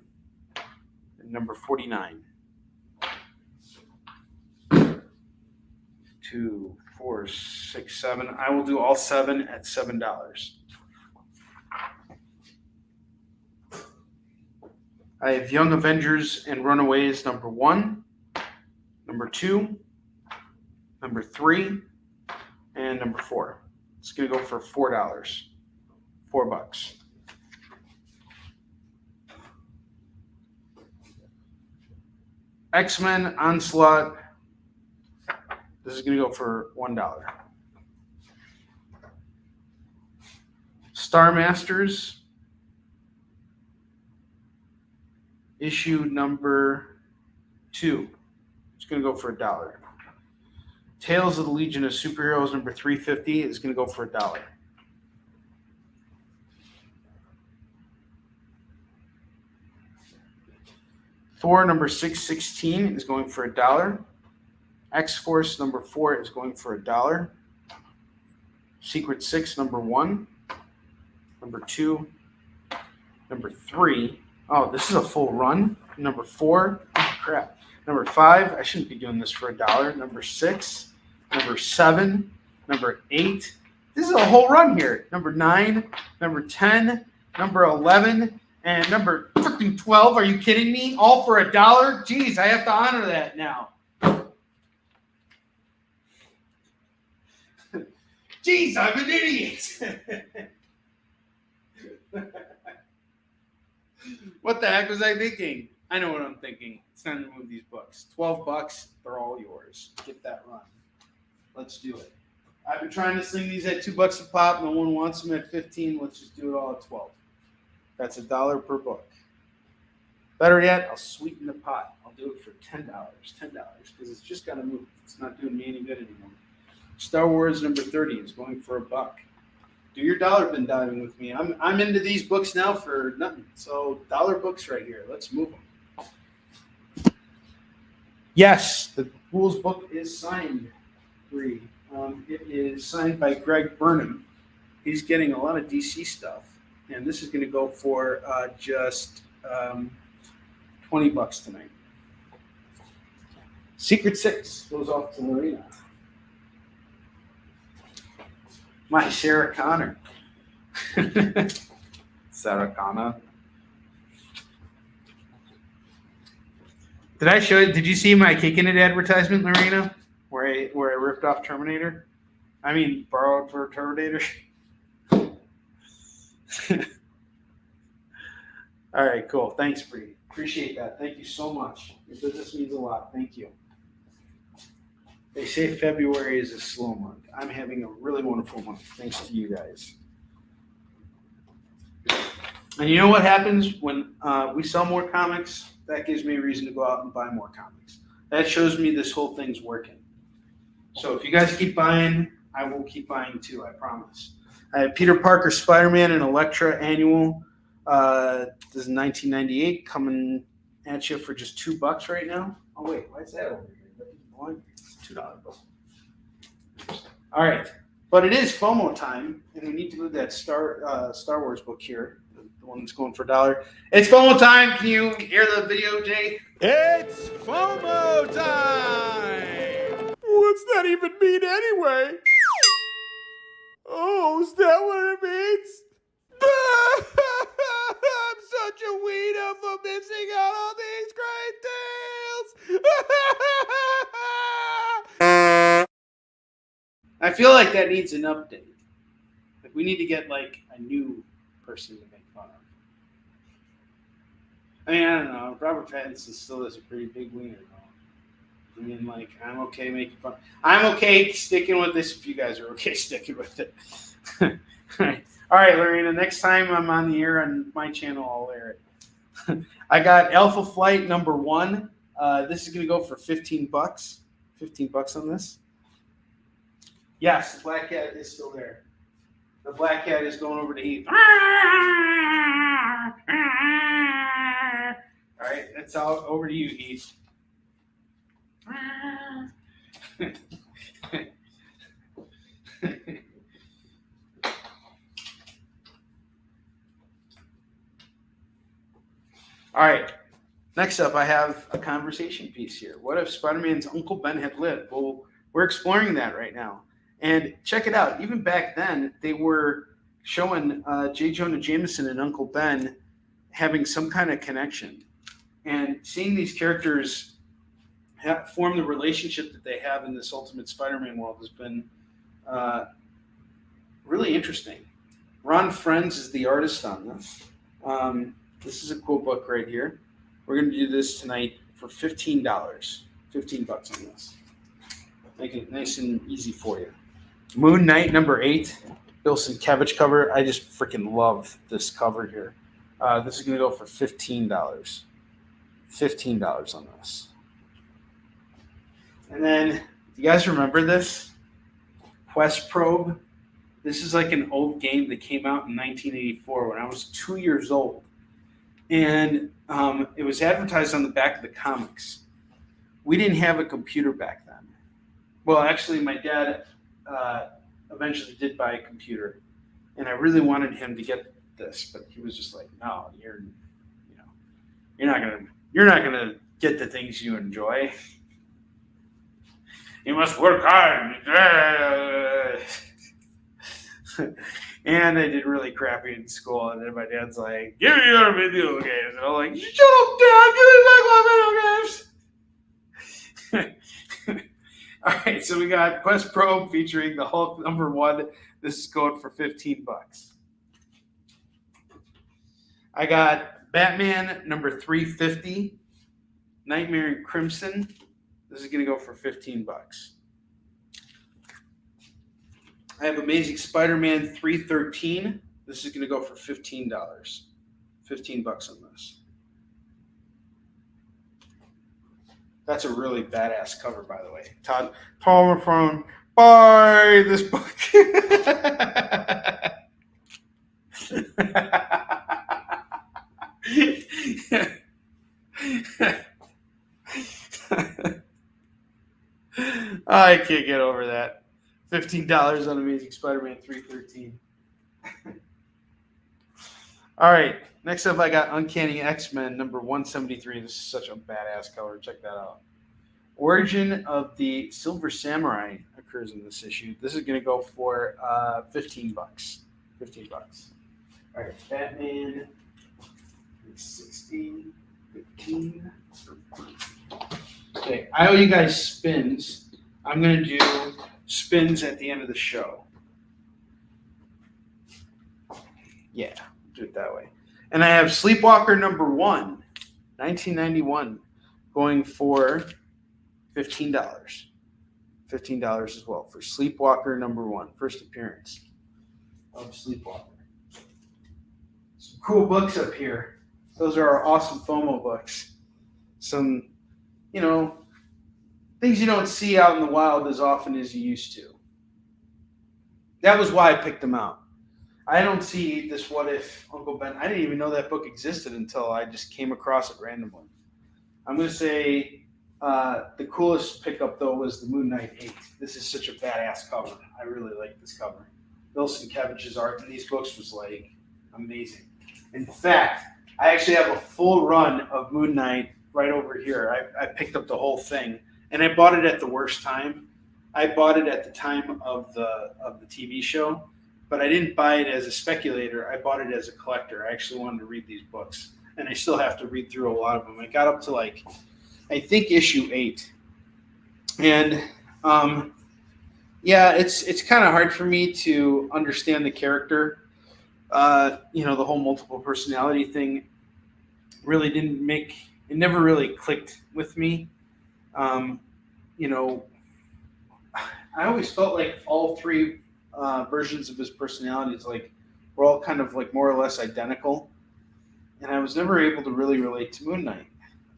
and number 49. 2, 4, 6, 7. I will do all 7 at $7. I have Young Avengers and Runaways number 1, number 2, number 3, and number 4. It's going to go for $4. $4. X-Men Onslaught. This is going to go for $1. Star Masters, issue number 2. It's going to go for $1. Tales of the Legion of Superheroes number 350 is going to go for $1. Thor number 616 is going for $1. X-Force number 4 is going for $1. Secret 6 number 1, number 2, number 3. Oh, this is a full run. Number 4. Oh, crap. Number 5. I shouldn't be doing this for $1. Number 6. Number 7. Number 8. This is a whole run here. Number 9. Number 10. Number 11. And number freaking 12. Are you kidding me? All for $1? Jeez, I have to honor that now. Jeez, I'm an idiot. What the heck was I thinking? I know what I'm thinking. It's time to move these books. $12. They're all yours. Get that run. Let's do it. I've been trying to sling these at $2 a pop. No one wants them at 15. Let's just do it all at 12. That's $1 per book. Better yet, I'll sweeten the pot. I'll do it for $10. $10 because it's just got to move. It's not doing me any good anymore. Star Wars number 30 is going for $1. Do your dollar bin diving with me. I'm into these books now for nothing. So dollar books right here. Let's move them. Yes, the Rules book is signed. It is signed by Greg Burnham. He's getting a lot of DC stuff, and this is going to go for just $20 tonight. Secret Six goes off to Lorena. My Sarah Connor. Sarah Connor. Did I show you? Did you see my Kickin It advertisement, Lorena? Where I ripped off Terminator? I mean, borrowed for Terminator. All right, cool. Thanks, Bree. Appreciate that. Thank you so much. Your business means a lot. Thank you. They say February is a slow month. I'm having a really wonderful month, thanks to you guys. And you know what happens when we sell more comics? That gives me a reason to go out and buy more comics. That shows me this whole thing's working. So if you guys keep buying, I will keep buying too, I promise. I have Peter Parker, Spider-Man, and Elektra annual. This is 1998 coming at you for just $2 right now. Oh, wait, why is that over here? It's $2 book. All right, but it is FOMO time, and we need to move that Star Wars book here, the one that's going for $1. It's FOMO time. Can you hear the video, Jay? It's FOMO time! What's that even mean anyway? Oh, is that what it means? I'm such a weirdo for missing out on these great deals! I feel like that needs an update. Like we need to get like a new person to make fun of. I mean, I don't know. Robert Pattinson still has a pretty big wiener, though. I mean, like, I'm okay making fun. I'm okay sticking with this if you guys are okay sticking with it. All right, Lorena, next time I'm on the air on my channel, I'll air it. I got Alpha Flight number 1. This is going to go for $15. $15 on this. Yes, the black cat is still there. The black cat is going over to Heath. All right, that's all over to you, Heath. All right, next up, I have a conversation piece here. What if Spider-Man's Uncle Ben had lived? Well, we're exploring that right now. And check it out. Even back then, they were showing J. Jonah Jameson and Uncle Ben having some kind of connection. And seeing these characters form the relationship that they have in this Ultimate Spider-Man world has been really interesting. Ron Frenz is the artist on this. This is a cool book right here. We're going to do this tonight for $15. $15 on this. Make it nice and easy for you. Moon Knight number 8, Bill Sienkiewicz cover. I just freaking love this cover here. This is going to go for $15. $15 on this. And then, do you guys remember this? Quest Probe. This is like an old game that came out in 1984 when I was 2 years old. And it was advertised on the back of the comics. We didn't have a computer back then. Well, actually, my dad eventually did buy a computer, and I really wanted him to get this, but he was just like, "No, you're not gonna get the things you enjoy. You must work hard." And I did really crappy in school, and then my dad's like, "Give me your video games," and I'm like, "Shut up, Dad! Give me back my video games." All right, so we got Quest Probe featuring the Hulk number 1. This is going for $15. I got Batman number 350, Nightmare in Crimson. This is going to go for $15. I have Amazing Spider-Man 313. This is going to go for $15. $15 on this. That's a really badass cover, by the way. Todd from buy this book. I can't get over that. $15 on Amazing Spider-Man 313. All right. Next up, I got Uncanny X-Men number 173. This is such a badass cover. Check that out. Origin of the Silver Samurai occurs in this issue. This is going to go for $15. $15. All right. Batman 16, 15. Okay. I owe you guys spins. I'm going to do spins at the end of the show. Yeah, do it that way. And I have Sleepwalker number 1, 1991, going for $15. $15 as well for Sleepwalker number 1, first appearance of Sleepwalker. Some cool books up here. Those are our awesome FOMO books. Some, things you don't see out in the wild as often as you used to. That was why I picked them out. I don't see this What If Uncle Ben. I didn't even know that book existed until I just came across it randomly. I'm going to say the coolest pickup, though, was the Moon Knight 8. This is such a badass cover. I really like this cover. Bill Sienkiewicz's art in these books was, amazing. In fact, I actually have a full run of Moon Knight right over here. I picked up the whole thing, and I bought it at the worst time. I bought it at the time of the TV show. But I didn't buy it as a speculator. I bought it as a collector. I actually wanted to read these books. And I still have to read through a lot of them. I got up to I think issue 8. And it's kind of hard for me to understand the character. The whole multiple personality thing really it never really clicked with me. I always felt like all three versions of his personalities were all kind of more or less identical, and I was never able to really relate to Moon Knight.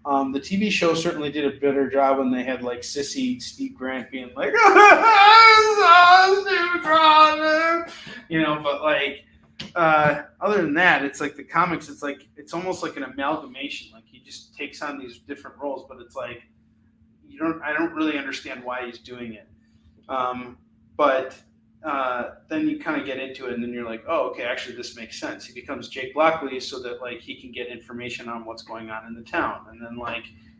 The TV show certainly did a better job when they had sissy Steve Grant being but other than that, it's the comics, it's almost like an amalgamation. He just takes on these different roles, but it's I don't really understand why he's doing it. But then you kind of get into it, and then you're oh, okay, actually this makes sense. He becomes Jake Lockley so that he can get information on what's going on in the town, and then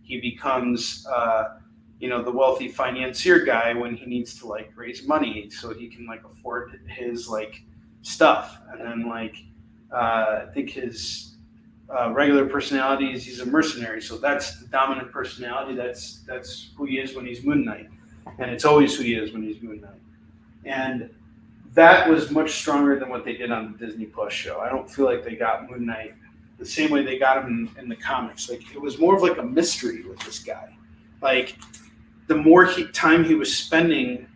he becomes the wealthy financier guy when he needs to raise money so he can afford his stuff, and then I think his regular personality is he's a mercenary, so that's the dominant personality. That's who he is when he's Moon Knight, and it's always who he is when he's Moon Knight. And that was much stronger than what they did on the Disney Plus show. I don't feel like they got Moon Knight the same way they got him in the comics. It was more of a mystery with this guy. The more time he was spending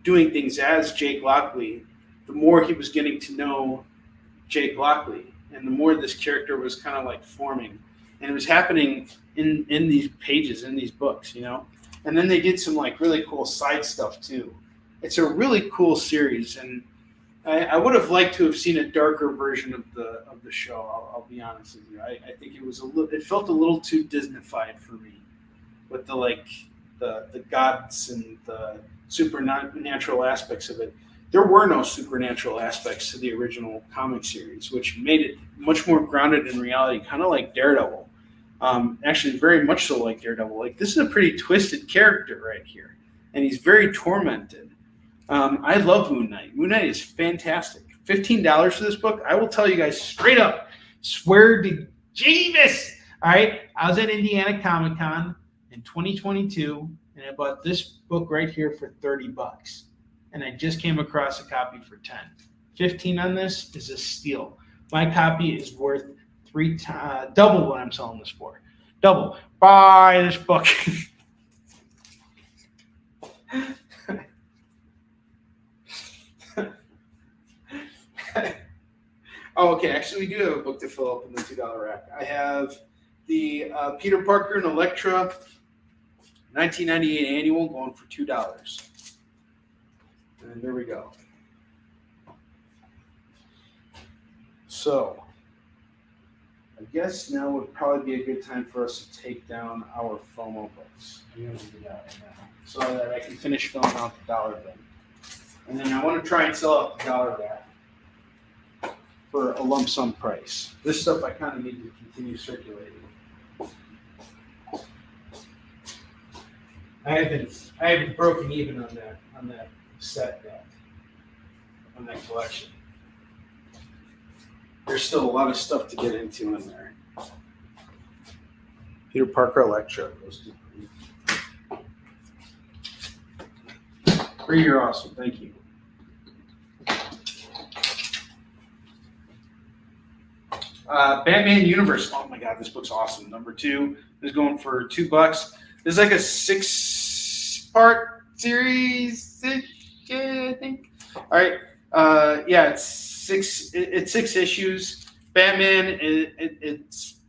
doing things as Jake Lockley, the more he was getting to know Jake Lockley, and the more this character was kind of forming. And it was happening in these pages, in these books, And then they did some really cool side stuff too. It's a really cool series, and I would have liked to have seen a darker version of the show. I'll be honest with you. I think it felt a little too Disney-fied for me, with the gods and the supernatural aspects of it. There were no supernatural aspects to the original comic series, which made it much more grounded in reality, kind of like Daredevil. Actually, very much so like Daredevil. This is a pretty twisted character right here, and he's very tormented. I love Moon Knight. Moon Knight is fantastic. $15 for this book. I will tell you guys straight up, swear to Jeeves. All right, I was at Indiana Comic Con in 2022, and I bought this book right here for $30, and I just came across a copy for $10. $15 on this is a steal. My copy is worth double what I'm selling this for. Double. Buy this book. Oh, okay. Actually, we do have a book to fill up in the $2 rack. I have the Peter Parker and Elektra 1998 annual going for $2. And there we go. So, I guess now would probably be a good time for us to take down our FOMO books. I'm going to do that right now so that I can finish filling out the dollar bin. And then I want to try and sell out the dollar rack for a lump sum price. This stuff I kind of need to continue circulating. I haven't broken even on that set yet, on that collection. There's still a lot of stuff to get into in there. Peter Parker Elektra goes to Bree, you're awesome. Thank you. Batman Universe. Oh my God, this book's awesome. Number 2 is going for $2. This is like a 6-part series, I think. All right. Yeah, it's 6 issues. Batman. It's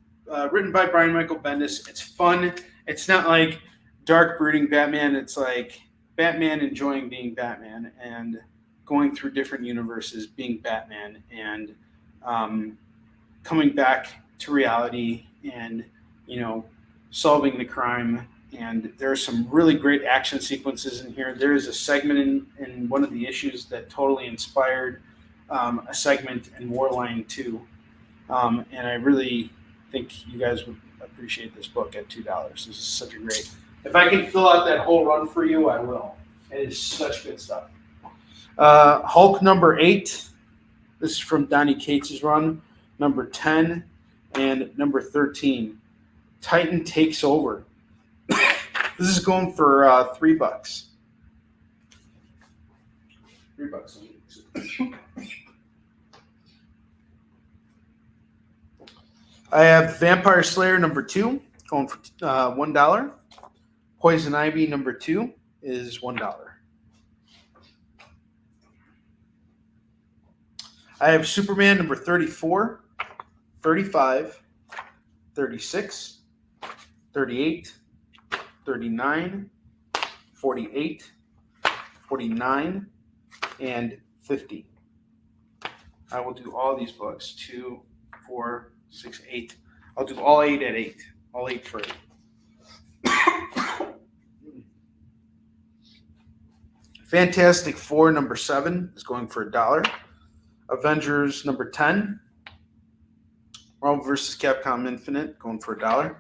written by Brian Michael Bendis. It's fun. It's not like dark brooding Batman. It's like Batman enjoying being Batman and going through different universes, being Batman, and coming back to reality and, solving the crime. And there are some really great action sequences in here. There is a segment in one of the issues that totally inspired a segment in Warline 2. And I really think you guys would appreciate this book at $2. This is such a great. If I can fill out that whole run for you, I will. It is such good stuff. Hulk number 8. This is from Donnie Cates' run. Number 10 and number 13. Titan Takes Over. This is going for $3. $3. I have Vampire Slayer number 2 going for $1. Poison Ivy number 2 is $1. I have Superman number 34, 35, 36, 38, 39, 48, 49, and 50. I will do all these books. 2, 4, 6, 8. I'll do all 8 at 8. All 8 for 8. Fantastic Four number 7 is going for $1. Avengers number 10. Marvel vs. Capcom Infinite going for $1.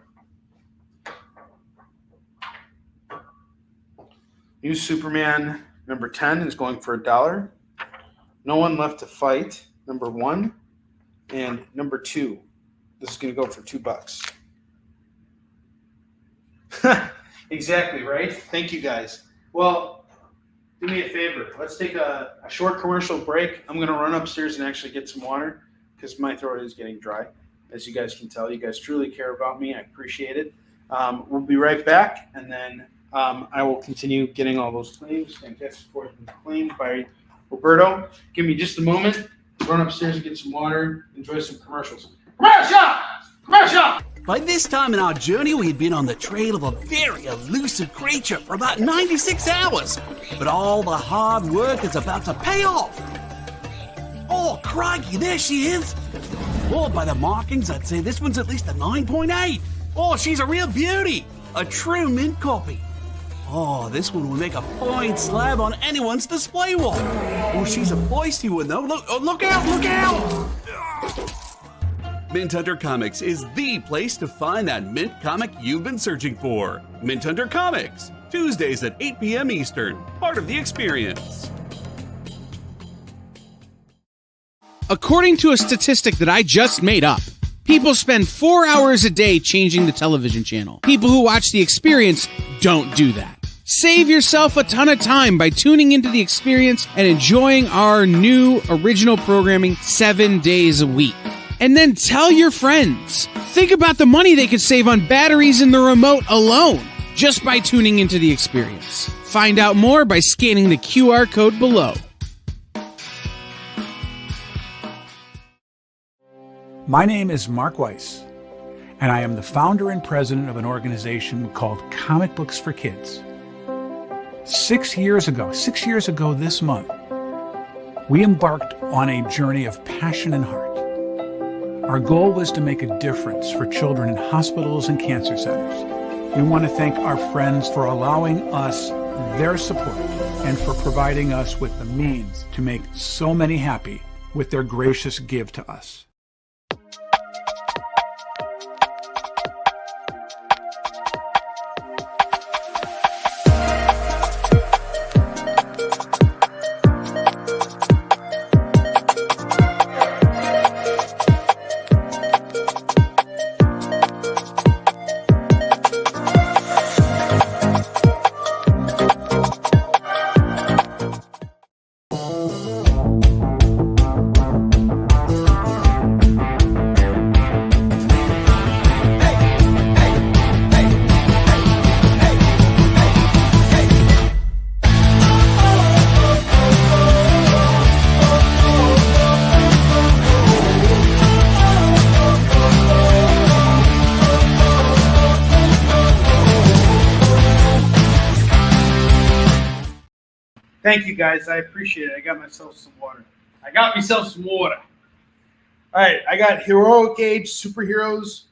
New Superman number 10 is going for $1. No One Left to Fight number 1 and number 2. This is going to go for $2. Exactly, right? Thank you, guys. Well, do me a favor. Let's take a short commercial break. I'm going to run upstairs and actually get some water because my throat is getting dry. As you guys can tell, you guys truly care about me. I appreciate it. We'll be right back, and then I will continue getting all those claims. Fantastic Four has been claimed by Roberto. Give me just a moment. Run upstairs and get some water. Enjoy some commercials. Commercial! Commercial! By this time in our journey, we had been on the trail of a very elusive creature for about 96 hours. But all the hard work is about to pay off. Oh, crikey, there she is. Oh, by the markings, I'd say this one's at least a 9.8. Oh, she's a real beauty. A true mint copy. Oh, this one will make a fine slab on anyone's display wall. Oh, she's a feisty one, though. Look out, look out! Mint Hunter Comics is the place to find that mint comic you've been searching for. Mint Hunter Comics, Tuesdays at 8 p.m. Eastern, part of the experience. According to a statistic that I just made up, people spend 4 hours a day changing the television channel. People who watch The Experience don't do that. Save yourself a ton of time by tuning into The Experience and enjoying our new original programming 7 days a week. And then tell your friends. Think about the money they could save on batteries in the remote alone just by tuning into The Experience. Find out more by scanning the QR code below. My name is Mark Weiss, and I am the founder and president of an organization called Comic Books for Kids. 6 years ago this month, we embarked on a journey of passion and heart. Our goal was to make a difference for children in hospitals and cancer centers. We want to thank our friends for allowing us their support and for providing us with the means to make so many happy with their gracious give to us. Thank you, guys. I appreciate it. I got myself some water. All right, I got Heroic Age Superheroes.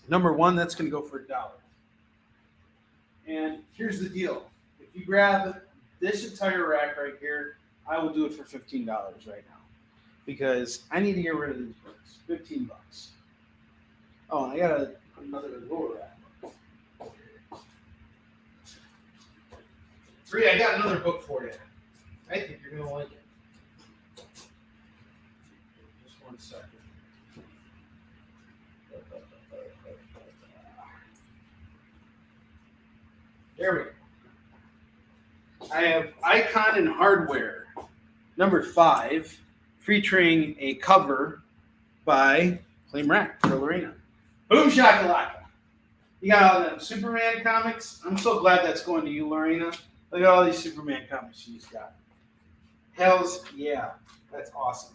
Number 1, that's going to go for $1. And here's the deal. If you grab this entire rack right here, I will do it for $15 right now. Because I need to get rid of these books. $15. Oh, and I got another lower rack. Bree, I got another book for you. I think you're going to like it. Just one second. There we go. I have Icon and Hardware, number 5, featuring a cover by Claim Rack for Lorena. Boom shakalaka. You got all them Superman comics. I'm so glad that's going to you, Lorena. Look at all these Superman comics she's got. Hells yeah. That's awesome.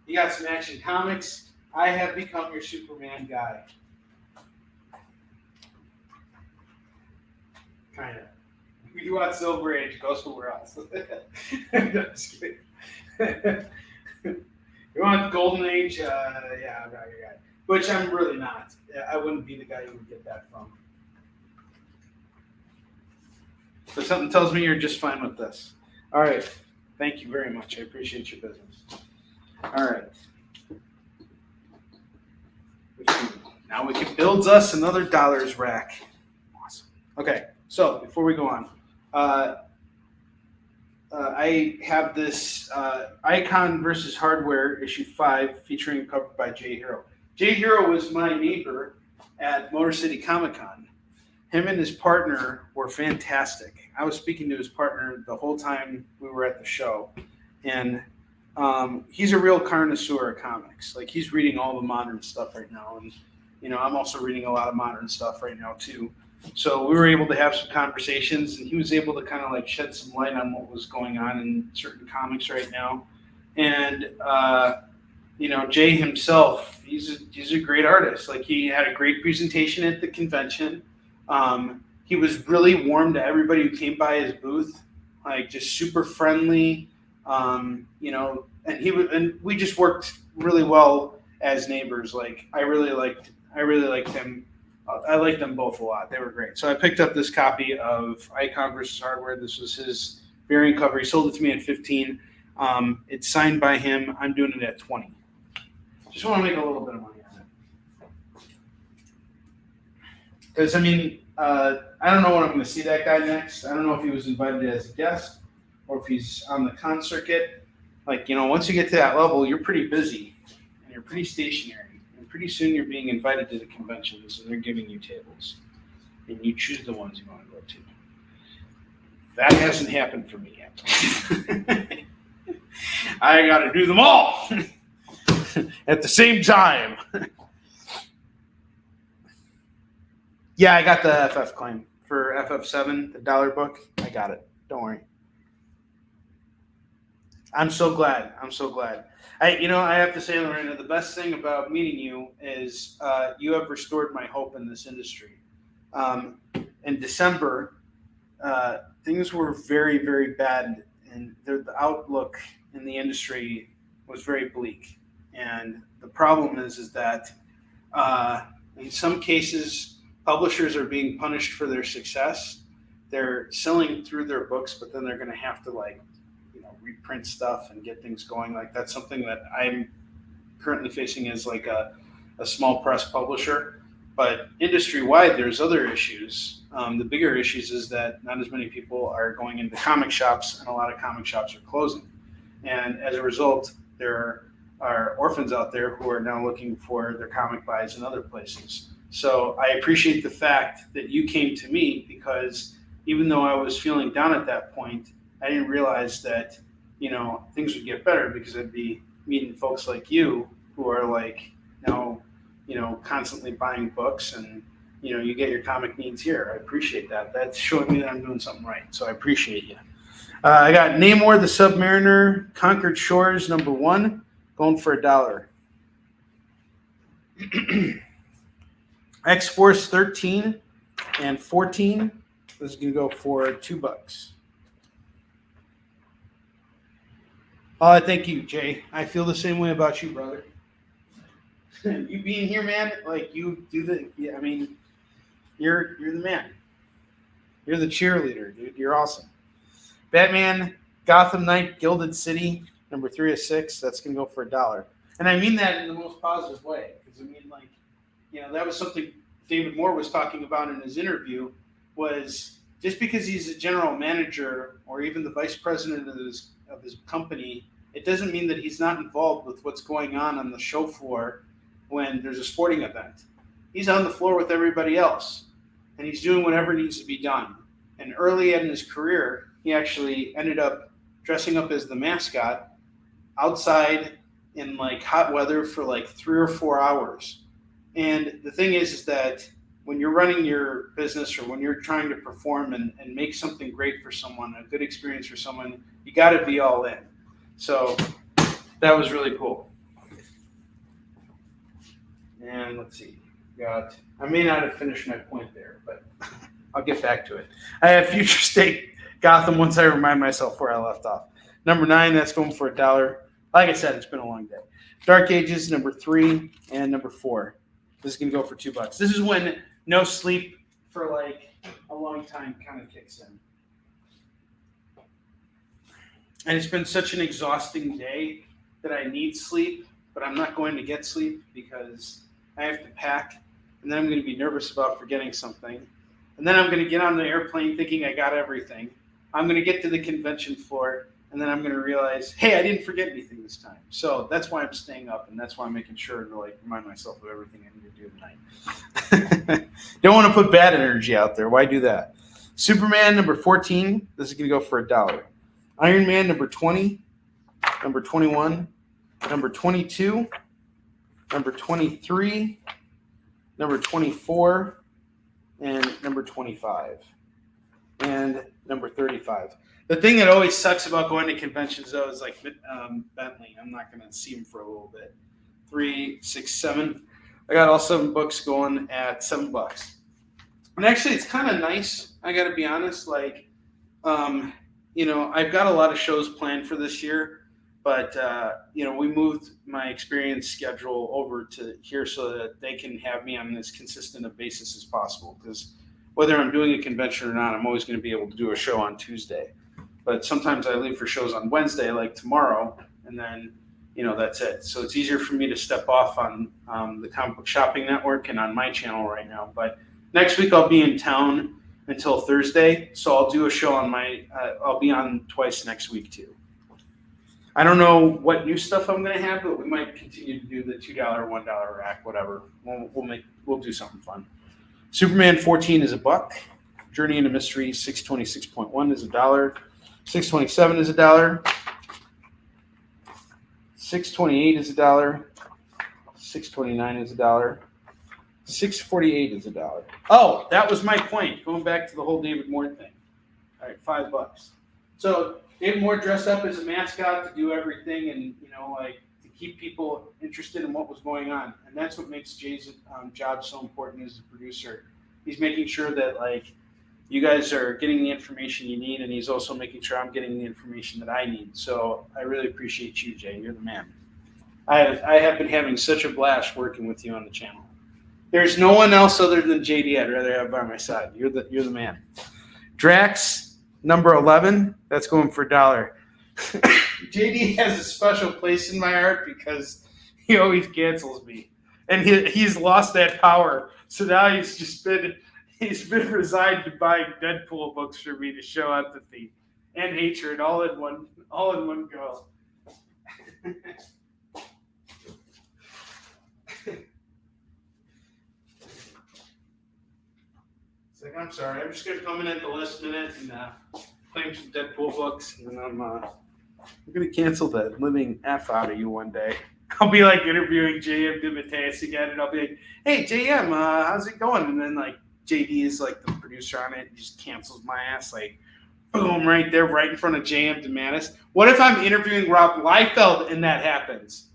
You got some Action Comics. I have become your Superman guy. Kind of. If you want Silver Age, go somewhere else. No, just kidding. You want Golden Age? Yeah, I'm not your guy. Which I'm really not. I wouldn't be the guy you would get that from. But something tells me you're just fine with this. All right. Thank you very much. I appreciate your business. All right. Now we can build us another dollars rack. Awesome. Okay. So before we go on, I have this Icon versus Hardware issue 5 featuring a cover by Jay Hero. Jay Hero was my neighbor at Motor City Comic Con. Him and his partner were fantastic. I was speaking to his partner the whole time we were at the show. And he's a real connoisseur of comics. Like, he's reading all the modern stuff right now. And, you know, I'm also reading a lot of modern stuff right now, too. So we were able to have some conversations, and he was able to kind of, like, shed some light on what was going on in certain comics right now. And, you know, Jay himself, he's a great artist. Like, he had a great presentation at the convention. He was really warm to everybody who came by his booth, like, just super friendly, you know, and we just worked really well as neighbors. Like, I really liked him. I liked them both a lot. They were great. So I picked up this copy of Icon versus Hardware. This was his variant cover. He sold it to me at $15. It's signed by him. I'm doing it at $20. Just want to make a little bit of money on it. Because, I mean, I don't know when I'm going to see that guy next. I don't know if he was invited as a guest or if he's on the con circuit. Like, you know, once you get to that level, you're pretty busy and you're pretty stationary. And pretty soon you're being invited to the conventions and they're giving you tables. And you choose the ones you want to go to. That hasn't happened for me yet. I got to do them all at the same time. Yeah, I got the FF claim for FF7, the dollar book. I got it. Don't worry. I'm so glad. I have to say, Lorena, the best thing about meeting you is you have restored my hope in this industry. In December, things were very, very bad, and the outlook in the industry was very bleak. And the problem is that in some cases, publishers are being punished for their success. They're selling through their books, but then they're going to have to reprint stuff and get things going. Like that's something that I'm currently facing as like a small press publisher. But industry-wide, there's other issues. The bigger issues is that not as many people are going into comic shops, and a lot of comic shops are closing. And as a result, there are orphans out there who are now looking for their comic buys in other places. So I appreciate the fact that you came to me, because even though I was feeling down at that point, I didn't realize that, things would get better, because I'd be meeting folks like you who are like, constantly buying books, and, you get your comic needs here. I appreciate that. That's showing me that I'm doing something right. So I appreciate you. I got Namor the Submariner, Conquered Shores, #1, going for $1. X-Force 13 and 14. This is going to go for $2. Oh, thank you, Jay. I feel the same way about you, brother. You being here, man, like you do you're the man. You're the cheerleader, dude. You're awesome. Batman, Gotham Knight, Gilded City, #3 of 6. That's going to go for $1. And I mean that in the most positive way, because that was something David Moore was talking about in his interview, was just because he's a general manager or even the vice president of his company, it doesn't mean that he's not involved with what's going on the show floor when there's a sporting event. He's on the floor with everybody else, and he's doing whatever needs to be done. And early in his career, he actually ended up dressing up as the mascot outside in hot weather for 3 or 4 hours. And the thing is that when you're running your business, or when you're trying to perform and make something great for someone, a good experience for someone, you got to be all in. So that was really cool. And let's see. I may not have finished my point there, but I'll get back to it. I have Future State Gotham once I remind myself where I left off. #9, that's going for $1. Like I said, it's been a long day. Dark Ages, #3, and #4. This is going to go for $2. This is when no sleep for a long time kind of kicks in. And it's been such an exhausting day that I need sleep, but I'm not going to get sleep because I have to pack, and then I'm going to be nervous about forgetting something. And then I'm going to get on the airplane thinking I got everything. I'm going to get to the convention floor, and then I'm going to realize, hey, I didn't forget anything this time. So that's why I'm staying up, and that's why I'm making sure to remind myself of everything I need to do tonight. Don't want to put bad energy out there. Why do that? Superman, #14. This is going to go for $1. Iron Man, #20, #21, #22, #23, #24, and #25, and #35. The thing that always sucks about going to conventions, though, is Bentley. I'm not going to see him for a little bit. 3, 6, 7. I got all 7 books going at $7. And actually, it's kind of nice. I got to be honest. I've got a lot of shows planned for this year, but we moved my experience schedule over to here so that they can have me on as consistent a basis as possible. Because whether I'm doing a convention or not, I'm always going to be able to do a show on Tuesday. But sometimes I leave for shows on Wednesday, like tomorrow, and then that's it. So it's easier for me to step off on the Comic Book Shopping Network and on my channel right now. But next week I'll be in town until Thursday, so I'll do a show on I'll be on twice next week too. I don't know what new stuff I'm going to have, but we might continue to do the $2, $1 rack, whatever. We'll do something fun. Superman 14 is $1. Journey into Mystery 626.1 is $1. 627 is $1. 628 is $1. 629 is $1. 648 is $1. Oh, that was my point. Going back to the whole David Moore thing. All right, $5. So Get more dressed up as a mascot to do everything, and like to keep people interested in what was going on. And that's what makes Jay's job so important as a producer. He's making sure that like you guys are getting the information you need, and he's also making sure I'm getting the information that I need. So I really appreciate you, Jay. You're the man. I have been having such a blast working with you on the channel. There's no one else other than JD I'd rather have by my side. You're the man. Drax, number 11, that's going for $1. JD has a special place in my heart because he always cancels me. And he's lost that power. So now he's been resigned to buying Deadpool books for me to show empathy and hatred all in one go. It's like, I'm sorry, I'm just gonna come in at the last minute and claim some Deadpool books, and then I'm gonna cancel the living F out of you one day. I'll be like interviewing JM DeMatteis again, and I'll be like, "Hey JM, how's it going?" And then like JD is like the producer on it, and just cancels my ass, like boom, right there, right in front of JM DeMatteis. What if I'm interviewing Rob Liefeld and that happens?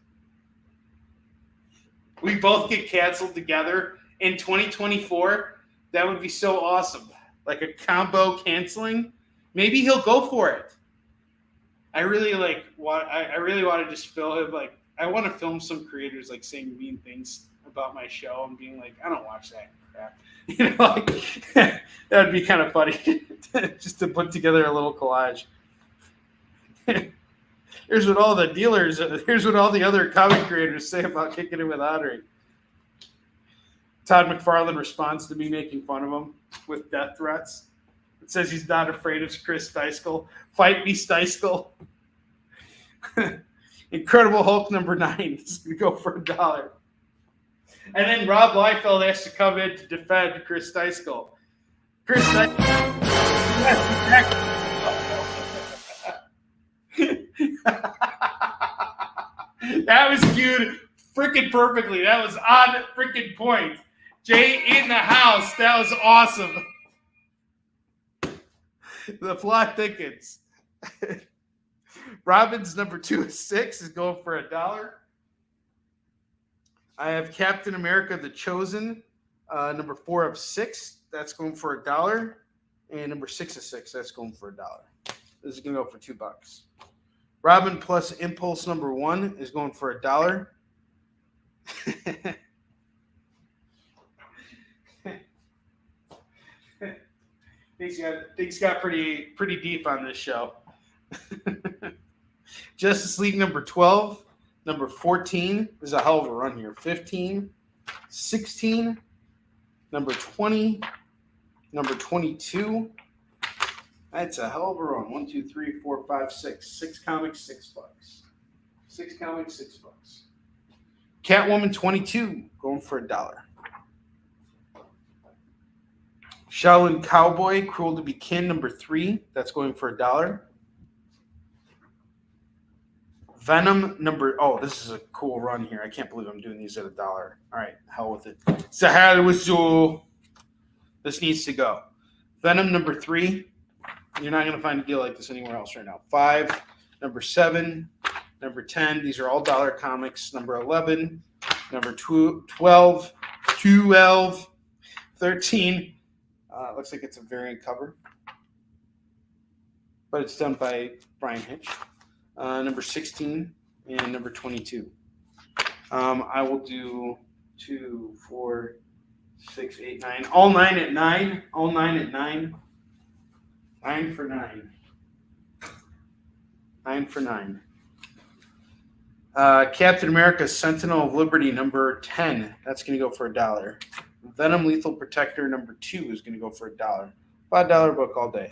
We both get canceled together in 2024. That would be so awesome. Like a combo canceling. Maybe he'll go for it. I really want to just film him. Like, I want to film some creators like saying mean things about my show and being like, I don't watch that crap. Like that would be kind of funny just to put together a little collage. Here's what all the other comic creators say about Kickin It With Onrie. Todd McFarlane responds to me making fun of him with death threats. It says he's not afraid of Chris Steiskal. Fight me, Steiskal. Incredible Hulk number 9. This is going to go for $1. And then Rob Liefeld has to come in to defend Chris Steiskal. Chris Steiskal. That was cued freaking perfectly. That was on freaking point. Jay in the house. That was awesome. The plot thickens. Robin's number 2 of 6 is going for $1. I have Captain America the Chosen, number 4 of 6. That's going for $1. And number 6 of 6, that's going for $1. This is going to go for $2. Robin plus Impulse number 1 is going for $1. Things got pretty deep on this show. Justice League number 12, number 14 is a hell of a run here. 15, 16, number 20, number 22. That's a hell of a run. 1, 2, 3, 4, 5, 6. 6 comics, $6. 6 comics, $6. Catwoman 22, going for $1. Shaolin Cowboy, Cruel to Be Kin, number 3. That's going for $1. Venom number. Oh, this is a cool run here. I can't believe I'm doing these at $1. All right, hell with it. Sahara was so. This needs to go. Venom number 3. You're not going to find a deal like this anywhere else right now. 5, number 7, number 10. These are all dollar comics. Number 11, number 12, 13. Looks like it's a variant cover, but it's done by Brian Hitch. Number 16 and number 22. I will do 2, 4, 6, 8, 9. All 9 at 9. All 9 at 9. 9 for 9. 9 for 9. Captain America Sentinel of Liberty number 10. That's going to go for $1. Venom Lethal Protector number 2 is going to go for $1. $5 book all day.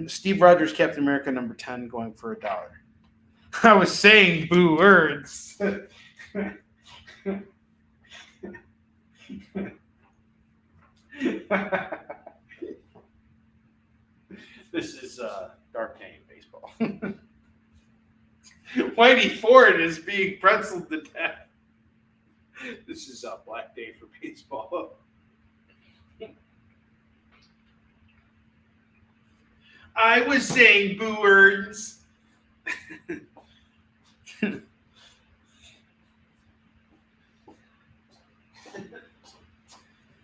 Steve Rogers Captain America number 10 going for $1. I was saying boo words. This is Dark Knight baseball. Whitey Ford is being pretzeled to death. This is a black day for baseball. I was saying boo words.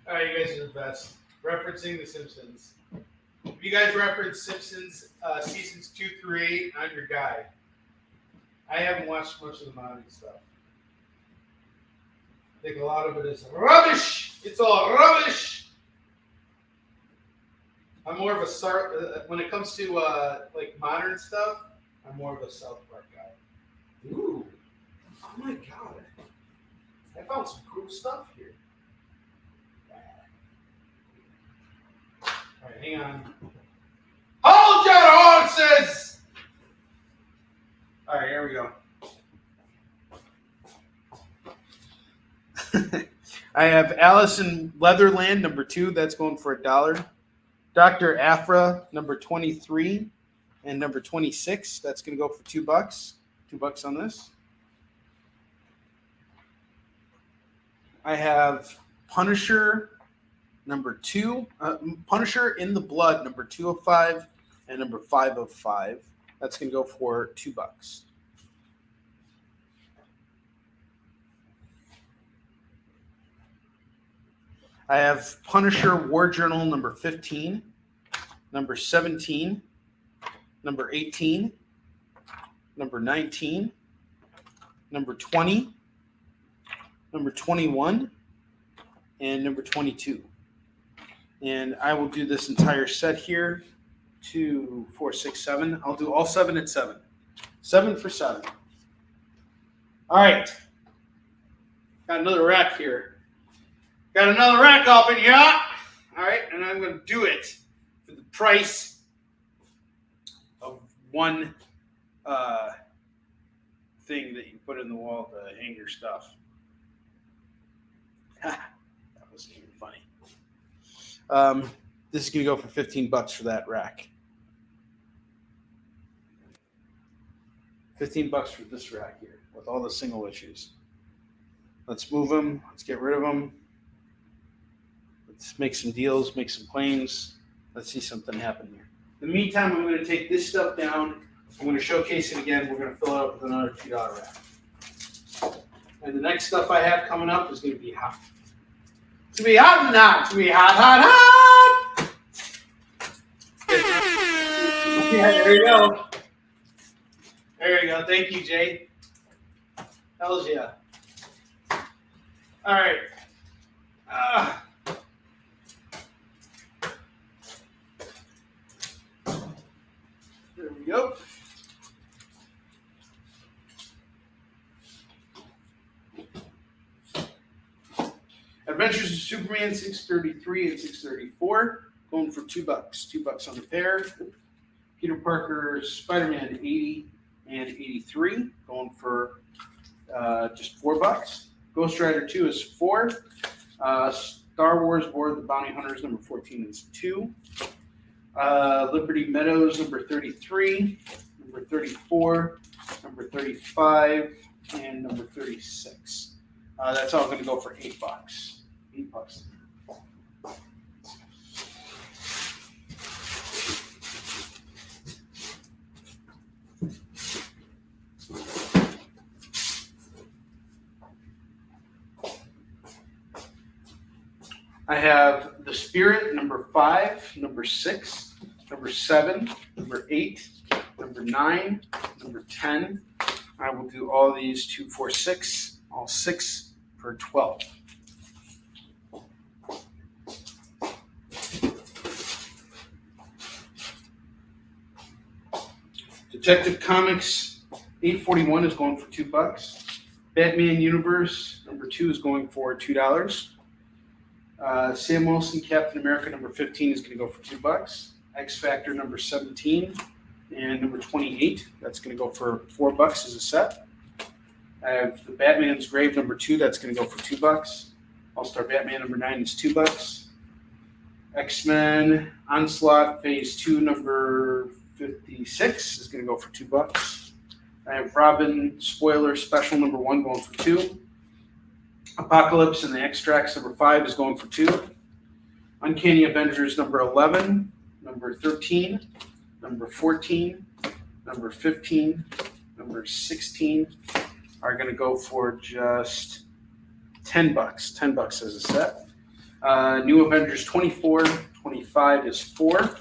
All right, you guys are the best. Referencing The Simpsons. If you guys reference Simpsons seasons 2 through 8, I'm your guy. I haven't watched much of the modern stuff. I think a lot of it is rubbish. It's all rubbish. I'm more of a when it comes to like modern stuff. I'm more of a South Park guy. Ooh, oh my god! I found some cool stuff here. All right, hang on. Hold your horses! All right, here we go. I have Alice in Leatherland, number 2. That's going for $1. Dr. Afra, number 23. And number 26. That's going to go for $2. $2 on this. I have Punisher, number 2. Punisher in the Blood, number 2 of 5. And number 5 of 5. That's going to go for $2. I have Punisher War Journal number 15, number 17, number 18, number 19, number 20, number 21, and number 22. And I will do this entire set here. 2, 4, 6, 7. I'll do all 7 at 7. 7 for 7. All right. Got another rack here. Got another rack up in here. All right, and I'm going to do it for the price of one thing that you put in the wall to hang your stuff. That wasn't even funny. This is going to go for $15 for that rack. $15 for this rack here with all the single issues. Let's move them. Let's get rid of them. Let's make some deals, make some claims. Let's see something happen here. In the meantime, I'm going to take this stuff down. I'm going to showcase it again. We're going to fill it up with another $2 rack. And the next stuff I have coming up is going to be hot. It's going to be hot and hot. It's going to be hot, hot, hot. Yeah, there you go. There you go. Thank you, Jay. Hells yeah. All right. There we go. Adventures of Superman 633 and 634 going for $2. $2 on the pair. Peter Parker Spider-Man 80 and 83 going for just $4. Ghost Rider 2 is 4. Star Wars War of the Bounty Hunters number 14 is 2. Liberty Meadows number 33, number 34, number 35, and number 36. That's all going to go for $8. $8. I have The Spirit, number 5, number 6, number 7, number 8, number 9, number 10. I will do all these 2, 4, 6, all 6 for $12. Detective Comics 841 is going for $2. Batman Universe number 2 is going for $2. Sam Wilson, Captain America number 15 is going to go for $2. X Factor number 17 and number 28. That's going to go for $4 as a set. I have the Batman's Grave number 2. That's going to go for $2. All-Star Batman number 9 is $2. X-Men Onslaught Phase 2 number 56 is going to go for $2. I have Robin Spoiler Special number 1 going for $2. Apocalypse and the Extracts number 5 is going for $2. Uncanny Avengers number 11, number 13, number 14, number 15, number 16 are going to go for just $10. $10 as a set. New Avengers 24, 25 is 4.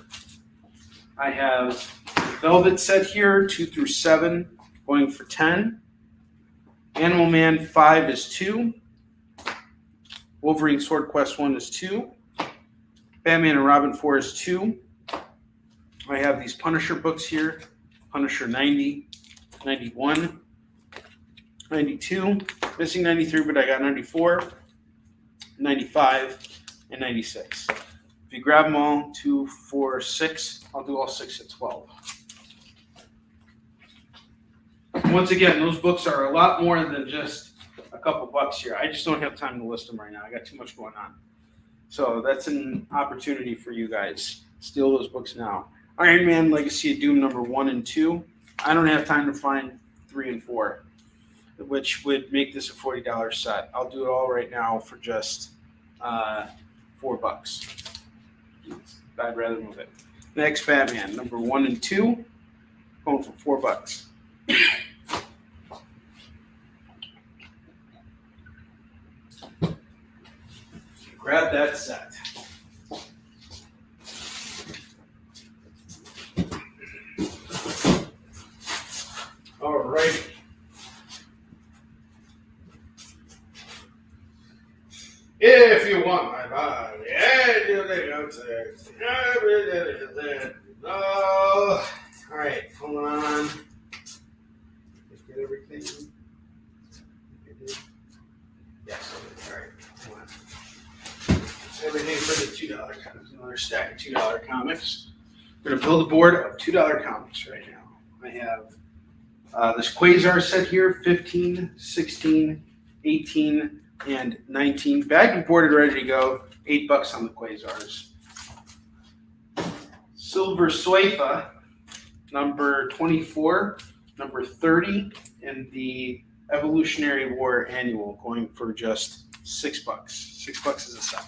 I have Velvet set here, 2 through 7, going for 10. Animal Man 5 is 2. Wolverine Sword Quest 1 is 2. Batman and Robin 4 is 2. I have these Punisher books here. Punisher 90, 91, 92. Missing 93, but I got 94, 95, and 96. If you grab them all, 2, 4, 6, I'll do all 6 at 12. Once again, those books are a lot more than just a couple bucks here. I just don't have time to list them right now. I got too much going on. So that's an opportunity for you guys. Steal those books now. Iron Man Legacy of Doom number 1 and 2. I don't have time to find 3 and 4, which would make this a $40 set. I'll do it all right now for just $4. I'd rather move it. Next, Batman number 1 and 2, going for $4. Grab that set. All right. If you want my body, and you think I'm sexy, no. All right, hold on. Let's get everything. Yes. All right. Hold on. So everything for the $2 comics. Another stack of $2 comics. We're gonna build a board of $2 comics right now. I have this Quasar set here, 15, 16, 18, and 19. Bagged and boarded, ready to go. $8 on the Quasars. Silver Soifa, number 24, number 30, and the Evolutionary War Annual, going for just $6. $6 is a set.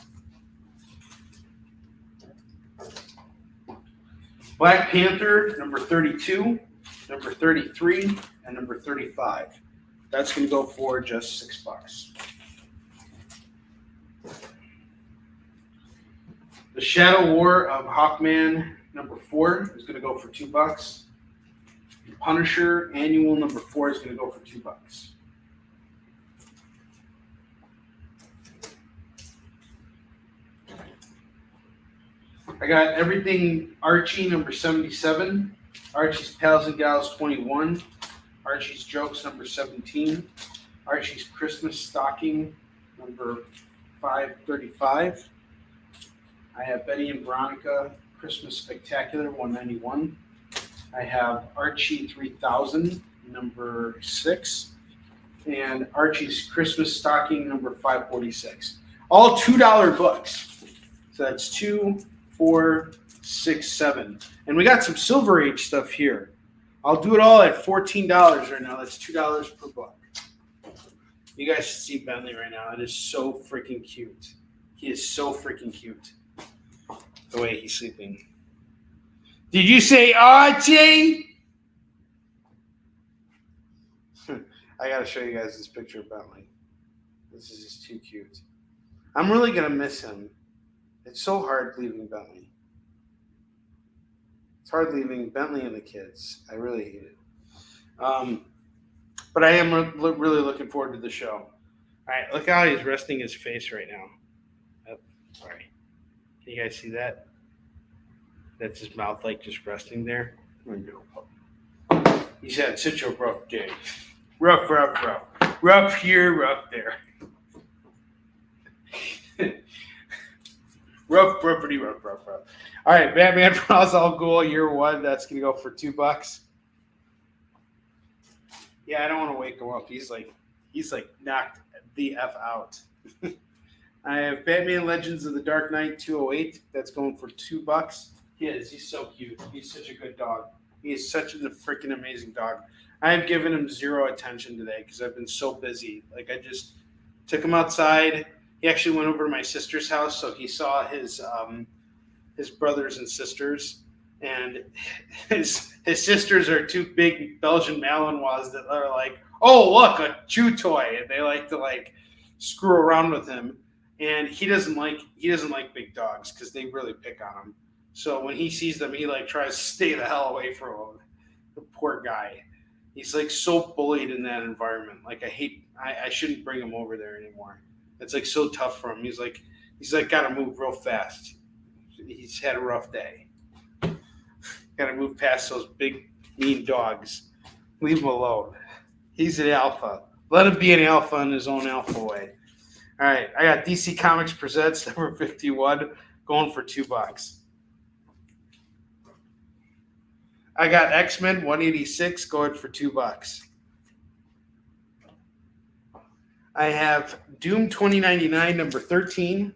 Black Panther, number 32, number 33, and number 35. That's going to go for just $6. The Shadow War of Hawkman, number 4, is going to go for $2. The Punisher Annual number 4 is going to go for $2. I got everything Archie number 77, Archie's Pals and Gals 21, Archie's Jokes number 17, Archie's Christmas Stocking number 535. I have Betty and Veronica Christmas Spectacular 191. I have Archie 3000 number 6 and Archie's Christmas Stocking number 546. All $2 books. So that's 2, 4, 6, 7. And we got some Silver Age stuff here. I'll do it all at $14 right now. That's $2 per book. You guys should see Bentley right now. It is so freaking cute. He is so freaking cute. The way he's sleeping. Did you say Archie? I gotta show you guys this picture of Bentley. This is just too cute. I'm really gonna miss him. It's so hard leaving Bentley. It's hard leaving Bentley and the kids. I really hate it. But I am really looking forward to the show. All right, look how he's resting his face right now. Oh, sorry. Can you guys see that? That's his mouth like just resting there. He's had such a rough day. Rough. Rough here, rough there. Rough. All right, Batman Ra's al Ghul year 1. That's gonna go for $2. Yeah, I don't want to wake him up. He's like knocked the F out. I have Batman Legends of the Dark Knight 208. That's going for $2. He's so cute. He's such a good dog. He is such a freaking amazing dog. I have given him zero attention today because I've been so busy. Like, I just took him outside. He actually went over to my sister's house, so he saw his brothers and sisters, and his sisters are two big Belgian Malinois that are like, oh, look, a chew toy, and they like to like screw around with him. And he doesn't like big dogs because they really pick on him. So when he sees them, he like tries to stay the hell away from them. The poor guy. He's like so bullied in that environment. Like I shouldn't bring him over there anymore. It's like so tough for him. He's like got to move real fast. He's had a rough day. Got to move past those big mean dogs. Leave him alone. He's an alpha. Let him be an alpha in his own alpha way. All right, I got DC Comics Presents number 51 going for $2. I got X-Men 186 going for $2. I have Doom 2099 number 13,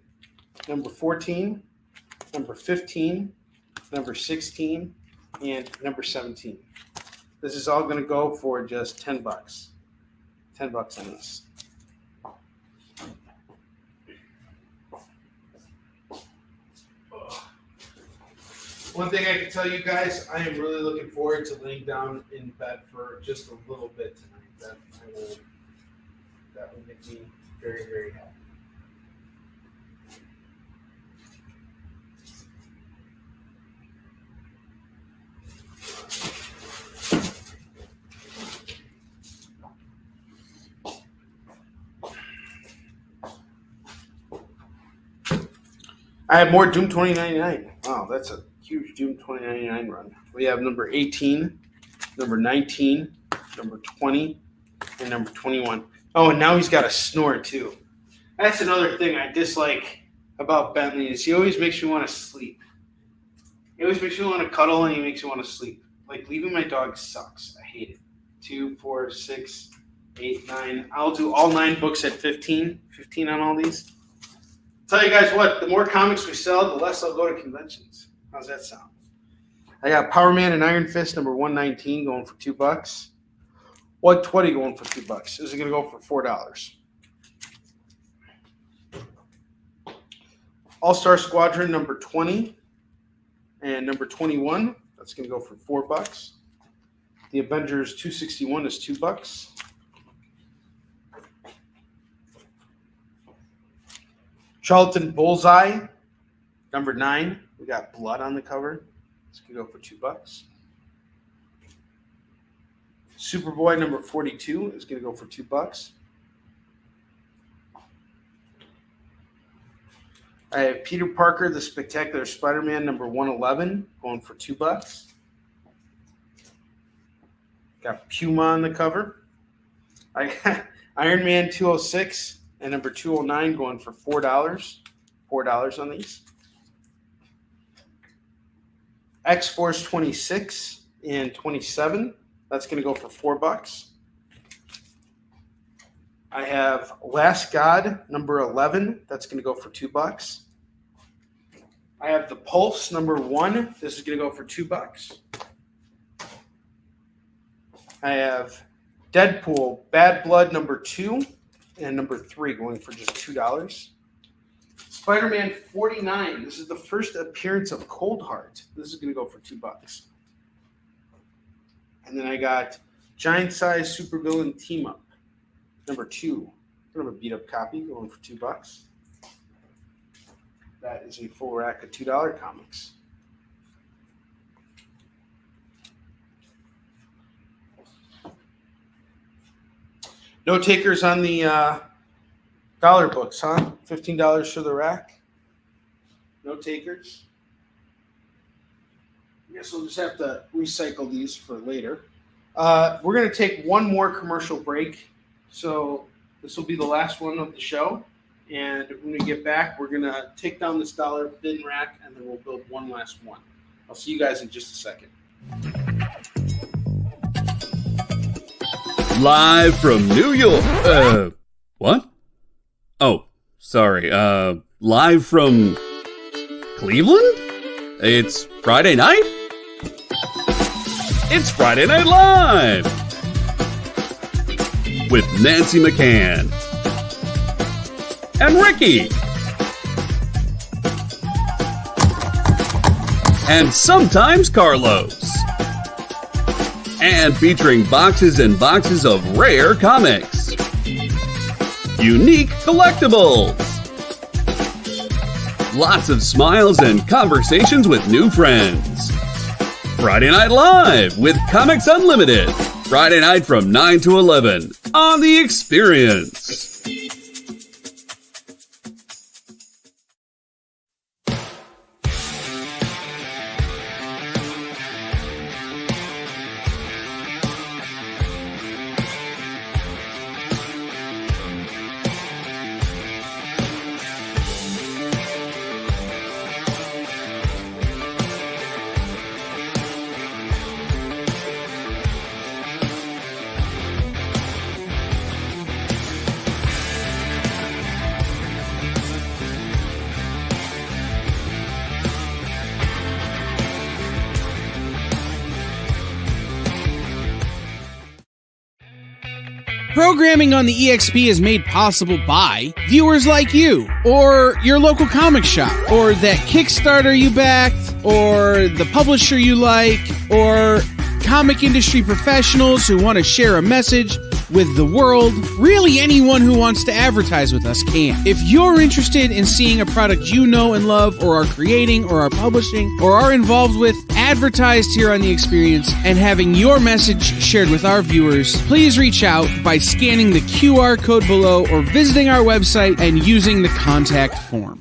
number 14, number 15, number 16, and number 17. This is all going to go for just $10. $10 on this. One thing I can tell you guys, I am really looking forward to laying down in bed for just a little bit tonight. That will make me very, very happy. I have more Doom 2099. Wow, that's a huge Doom 2099 run. We have number 18, number 19, number 20, and number 21. Oh, and now he's got a snore too. That's another thing I dislike about Bentley is he always makes you want to sleep. He always makes you want to cuddle and he makes you want to sleep. Like leaving my dog sucks. I hate it. 2, 4, 6, 8, 9. I'll do all 9 books at 15. 15 on all these. Tell you guys what, the more comics we sell, the less I'll go to conventions. How's that sound? I got Power Man and Iron Fist number 119 going for $2. 120 going for $2. This is going to go for $4. All-Star Squadron number 20 and number 21. That's going to go for $4. The Avengers 261 is $2. Charlton Bullseye, number 9. We got blood on the cover. This could go for $2. Superboy, number 42, is going to go for $2. I have Peter Parker, the Spectacular Spider-Man, number 111, going for $2. Got Puma on the cover. I got Iron Man 206. And number 209 going for $4. $4 on these. X-Force 26 and 27. That's going to go for $4. I have Last God number 11. That's going to go for $2. I have the Pulse number 1. This is going to go for $2. I have Deadpool Bad Blood number 2. And number 3 going for just $2. Spider-Man 49. This is the first appearance of Coldheart. This is going to go for $2. And then I got Giant Size Supervillain Team Up. Number 2. Kind of a beat up copy going for $2. That is a full rack of $2 comics. No takers on the dollar books, huh? $15 for the rack. No takers. I guess we'll just have to recycle these for later. We're going to take one more commercial break. So this will be the last one of the show. And when we get back, we're going to take down this dollar bin rack, and then we'll build one last one. I'll see you guys in just a second. Live from New York. What? Oh, sorry. Live from Cleveland? It's Friday night? It's Friday Night Live! With Nancy McCann. And Ricky. and sometimes Carlos. And featuring boxes and boxes of rare comics. Unique collectibles. Lots of smiles and conversations with new friends. Friday Night Live with Comics Unlimited. Friday night from 9 to 11 on The Experience. Programming on the EXP is made possible by viewers like you, or your local comic shop, or that Kickstarter you backed, or the publisher you like, or comic industry professionals who want to share a message with the world. Really, anyone who wants to advertise with us can. If you're interested in seeing a product you know and love, or are creating, or are publishing, or are involved with, advertised here on The Experience, and having your message shared with our viewers, please reach out by scanning the QR code below or visiting our website and using the contact form.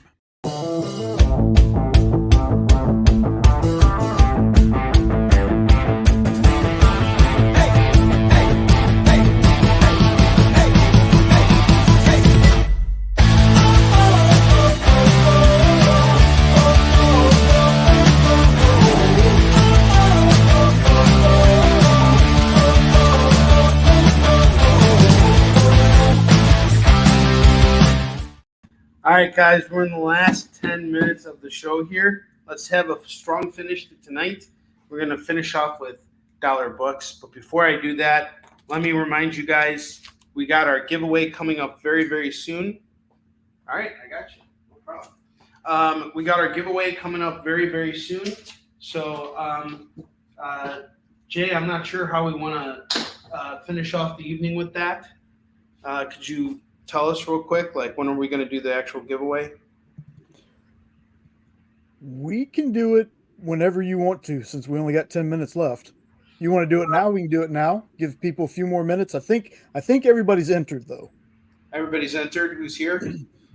All right, guys, we're in the last 10 minutes of the show here. Let's have a strong finish to tonight. We're going to finish off with dollar books. But before I do that, let me remind you guys, we got our giveaway coming up very, very soon. All right, I got you. No problem. We got our giveaway coming up very, very soon. So, Jay, I'm not sure how we want to finish off the evening with that. Could you tell us real quick, like, when are we going to do the actual giveaway? We can do it whenever you want to, since we only got 10 minutes left. You want to do it now? We can do it now. Give people a few more minutes. I think everybody's entered, though. Everybody's entered who's here?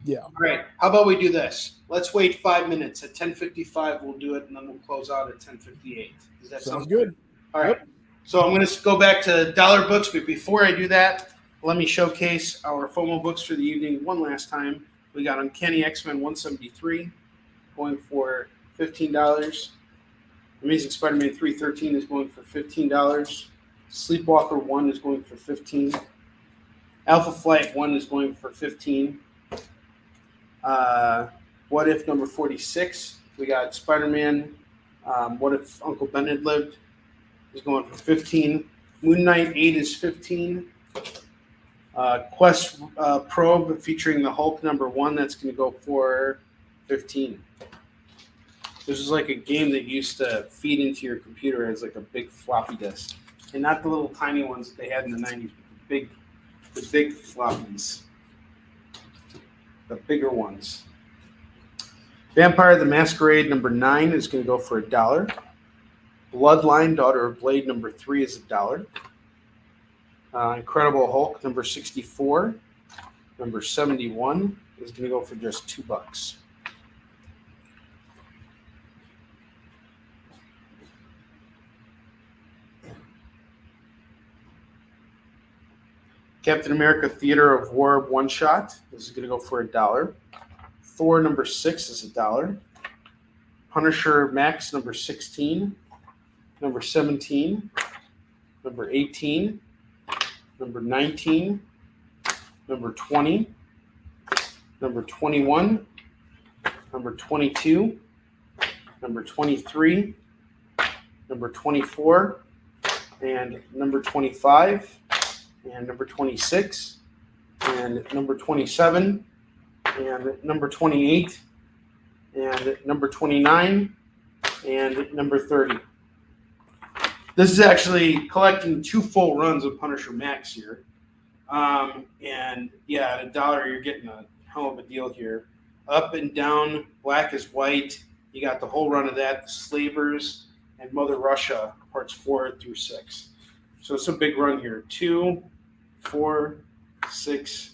Yeah. All right. How about we do this? Let's wait 5 minutes. At 10:55, we'll do it, and then we'll close out at 10:58. Does that sound good? All right. Yep. So I'm going to go back to dollar books, but before I do that, let me showcase our FOMO books for the evening one last time. We got Uncanny X-Men 173 going for $15. Amazing Spider-Man 313 is going for $15. Sleepwalker 1 is going for $15. Alpha Flight 1 is going for $15. What If number 46, we got Spider-Man, What If Uncle Ben Had Lived, is going for $15. Moon Knight 8 is $15. Quest Probe featuring the Hulk number 1, that's going to go for $15. This is like a game that used to feed into your computer as like a big floppy disk, and not the little tiny ones that they had in the 90s, but the big floppies, the bigger ones. Vampire the Masquerade number 9 is going to go for $1. Bloodline Daughter of Blade number 3 is $1. Incredible Hulk number 64, number 71 is going to go for just $2. Captain America Theater of War one shot. This is going to go for $1. Thor number 6 is $1. Punisher Max number 16, number 17, number 18. Number 19, number 20, number 21, number 22, number 23, number 24, and number 25, and number 26, and number 27, and number 28, and number 29, and number 30. This is actually collecting 2 full runs of Punisher Max here. And yeah, at $1, you're getting a hell of a deal here. Up and down, black is white. You got the whole run of that, the Slavers, and Mother Russia, parts 4 through 6. So it's a big run here. 2, 4, 6,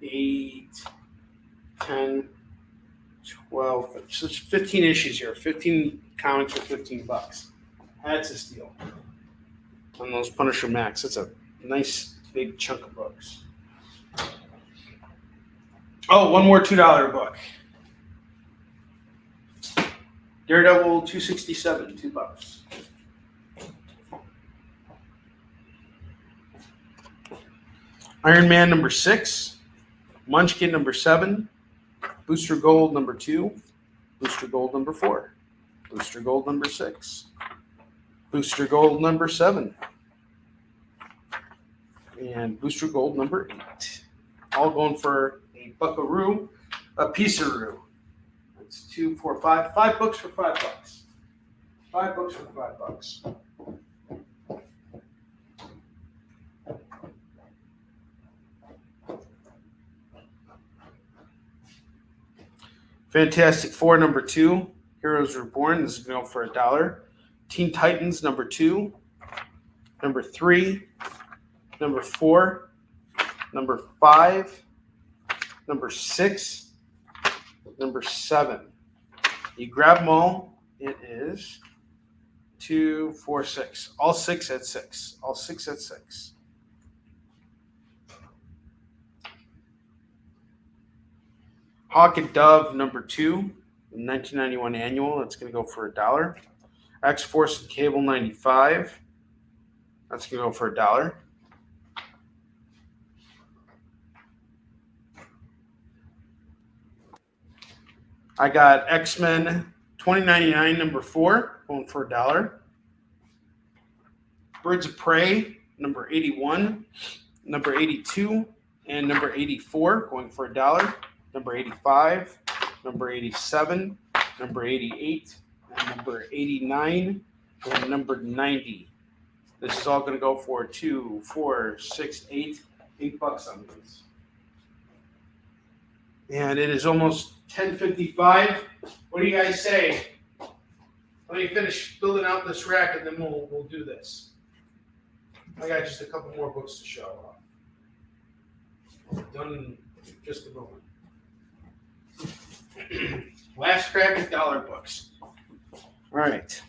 8, 10, 12. So it's 15 issues here. 15 comics for $15. That's a steal. On those Punisher Max. That's a nice big chunk of books. Oh, one more $2 book. Daredevil 267, $2. Iron Man number 6, Munchkin number 7, Booster Gold number 2, Booster Gold number 4, Booster Gold number 6, Booster Gold number 7, and Booster Gold number 8. All going for a buckaroo, a piece-a-roo. That's 2, 4, 5. 5 books for $5. 5 books for $5. Fantastic Four number 2, Heroes Reborn. This is going for $1. Teen Titans number 2, number 3, number 4, number 5, number 6, number 7. You grab them all. It is 2, 4, 6. All 6 at 6. All 6 at 6. Hawk and Dove number 2, 1991 annual. That's going to go for $1. X-Force and Cable 95. That's going to go for $1. I got X-Men 2099 number 4 going for $1. Birds of Prey number 81, number 82, and number 84 going for $1. Number 85, number 87, number 88, and number 89, and number 90. This is all going to go for 2, 4, 6, 8, $8 on these. And it is almost 10:55. What do you guys say? Let me finish building out this rack, and then we'll do this. I got just a couple more books to show off. Done in just a moment. Last crack at dollar books. All right.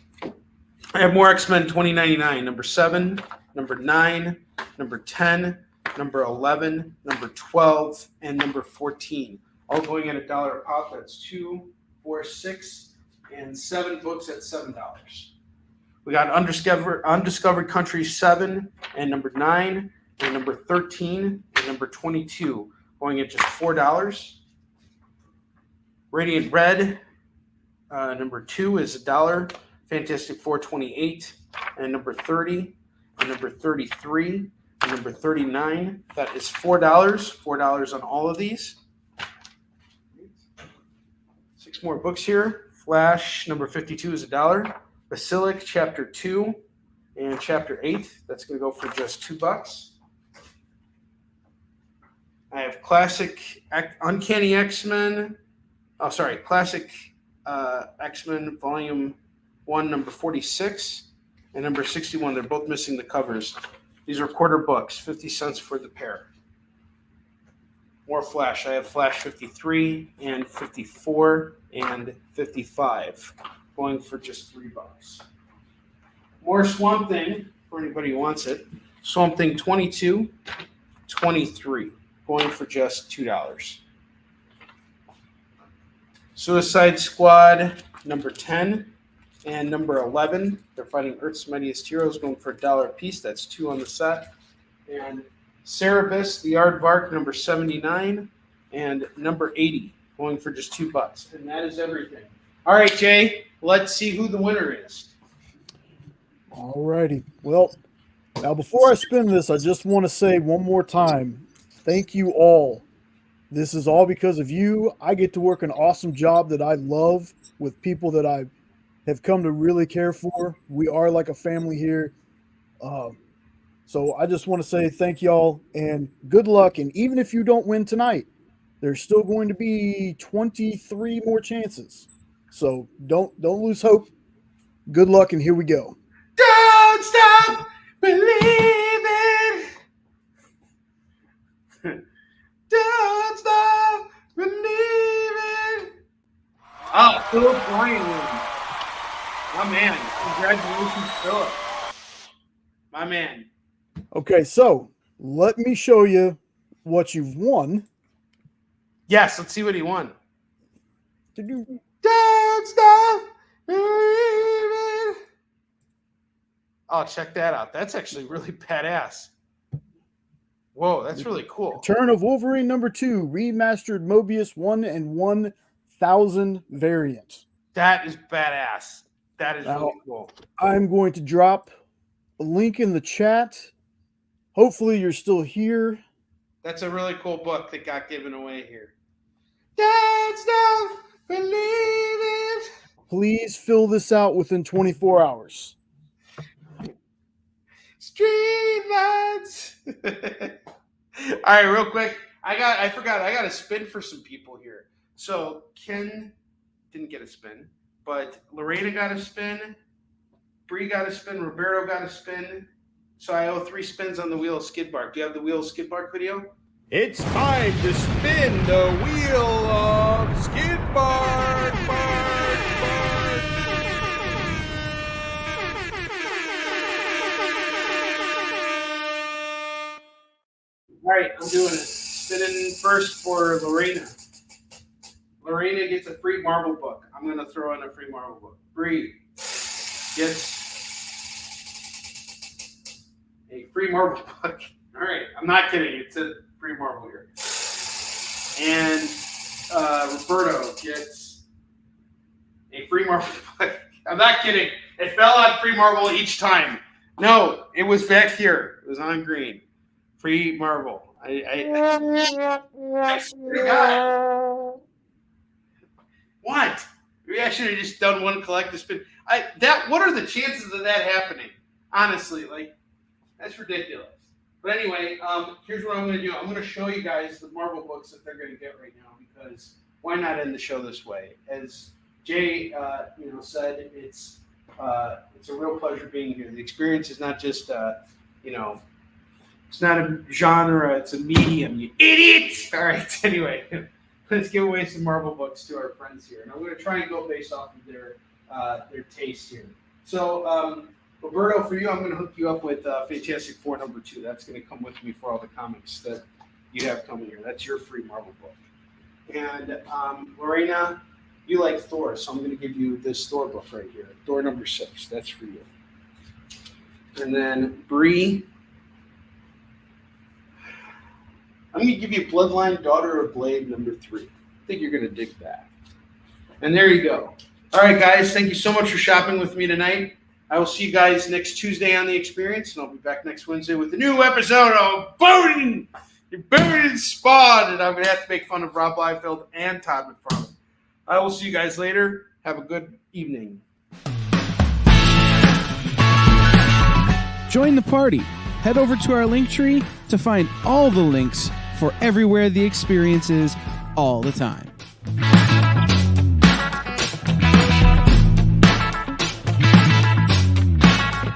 I have more X-Men 2099, number 7, number 9, number 10, number 11, number 12, and number 14. All going at $1 a pop. That's 2, 4, 6, and 7 books at $7. We got Undiscovered Country 7, and number 9, and number 13, and number 22. Going at just $4. Radiant Red, number 2 is $1. Fantastic Four 28, and number 30, and number 33, and number 39. That is $4. $4 on all of these. 6 more books here. Flash number 52 is $1. Basilic chapter 2 and chapter 8. That's going to go for just $2. I have classic Uncanny X-Men. Classic X-Men Volume 1, number 46, and number 61. They're both missing the covers. These are quarter books, 50 cents for the pair. More Flash. I have Flash 53 and 54 and 55, going for just $3. More Swamp Thing, for anybody who wants it. Swamp Thing 22, 23, going for just $2. Suicide Squad number 10 and number 11. They're fighting Earth's Mightiest Heroes, going for $1 a piece. That's 2 on the set. And Cerebus, the Aardvark, number 79, and number 80, going for just $2. And that is everything. All right, Jay, let's see who the winner is. All righty. Well, now before I spin this, I just want to say one more time, thank you all. This is all because of you. I get to work an awesome job that I love with people that I have come to really care for. We are like a family here. So I just want to say thank y'all and good luck. And even if you don't win tonight, there's still going to be 23 more chances. So don't lose hope. Good luck, and here we go. Don't stop believing. Don't stop believing. Oh, Philip Bryan wins. My man. Congratulations, Philip. My man. Okay, so let me show you what you've won. Yes, let's see what he won. Did Don't stop believing. Oh, check that out. That's actually really badass. Whoa, that's really cool. Return of Wolverine #2, remastered Mobius 1 and 1000 variant. That is badass. That is Now, really cool. I'm going to drop a link in the chat. Hopefully you're still here. That's a really cool book that got given away here. Don't stop believing. Please fill this out within 24 hours. Street lights. All right, real quick. I forgot. I got a spin for some people here. So Ken didn't get a spin, but Lorena got a spin. Bree got a spin. Roberto got a spin. So I owe 3 spins on the wheel of skid bark. Do you have the wheel of skid bark video? It's time to spin the wheel of skid bark. All right, I'm doing it. Spinning first for Lorena. Lorena gets a free Marvel book. I'm going to throw in a free Marvel book. Bree gets a free Marvel book. All right, I'm not kidding. It's a free Marvel here. And Roberto gets a free Marvel book. I'm not kidding. It fell on free Marvel each time. No, it was back here. It was on green. Free Marvel. I swear to God. What? We actually just done one collector spin. What are the chances of that happening? Honestly, like, that's ridiculous. But anyway, here's what I'm going to do. I'm going to show you guys the Marvel books that they're going to get right now, because why not end the show this way? As Jay, said, it's a real pleasure being here. The experience is not just, it's not a genre, it's a medium, you idiot! All right, anyway, let's give away some Marvel books to our friends here. And I'm going to try and go based off of their taste here. So, Roberto, for you, I'm going to hook you up with Fantastic Four #2. That's going to come with me for all the comics that you have coming here. That's your free Marvel book. And Lorena, you like Thor, so I'm going to give you this Thor book right here, Thor #6. That's for you. And then Bree, I'm going to give you Bloodline Daughter of Blade #3. I think you're going to dig that. And there you go. All right, guys, thank you so much for shopping with me tonight. I will see you guys next Tuesday on The Experience, and I'll be back next Wednesday with a new episode of Bowden Spawn, and I'm going to have to make fun of Rob Liefeld and Todd McFarlane. I will see you guys later. Have a good evening. Join the party. Head over to our link tree to find all the links for everywhere The Experience is all the time.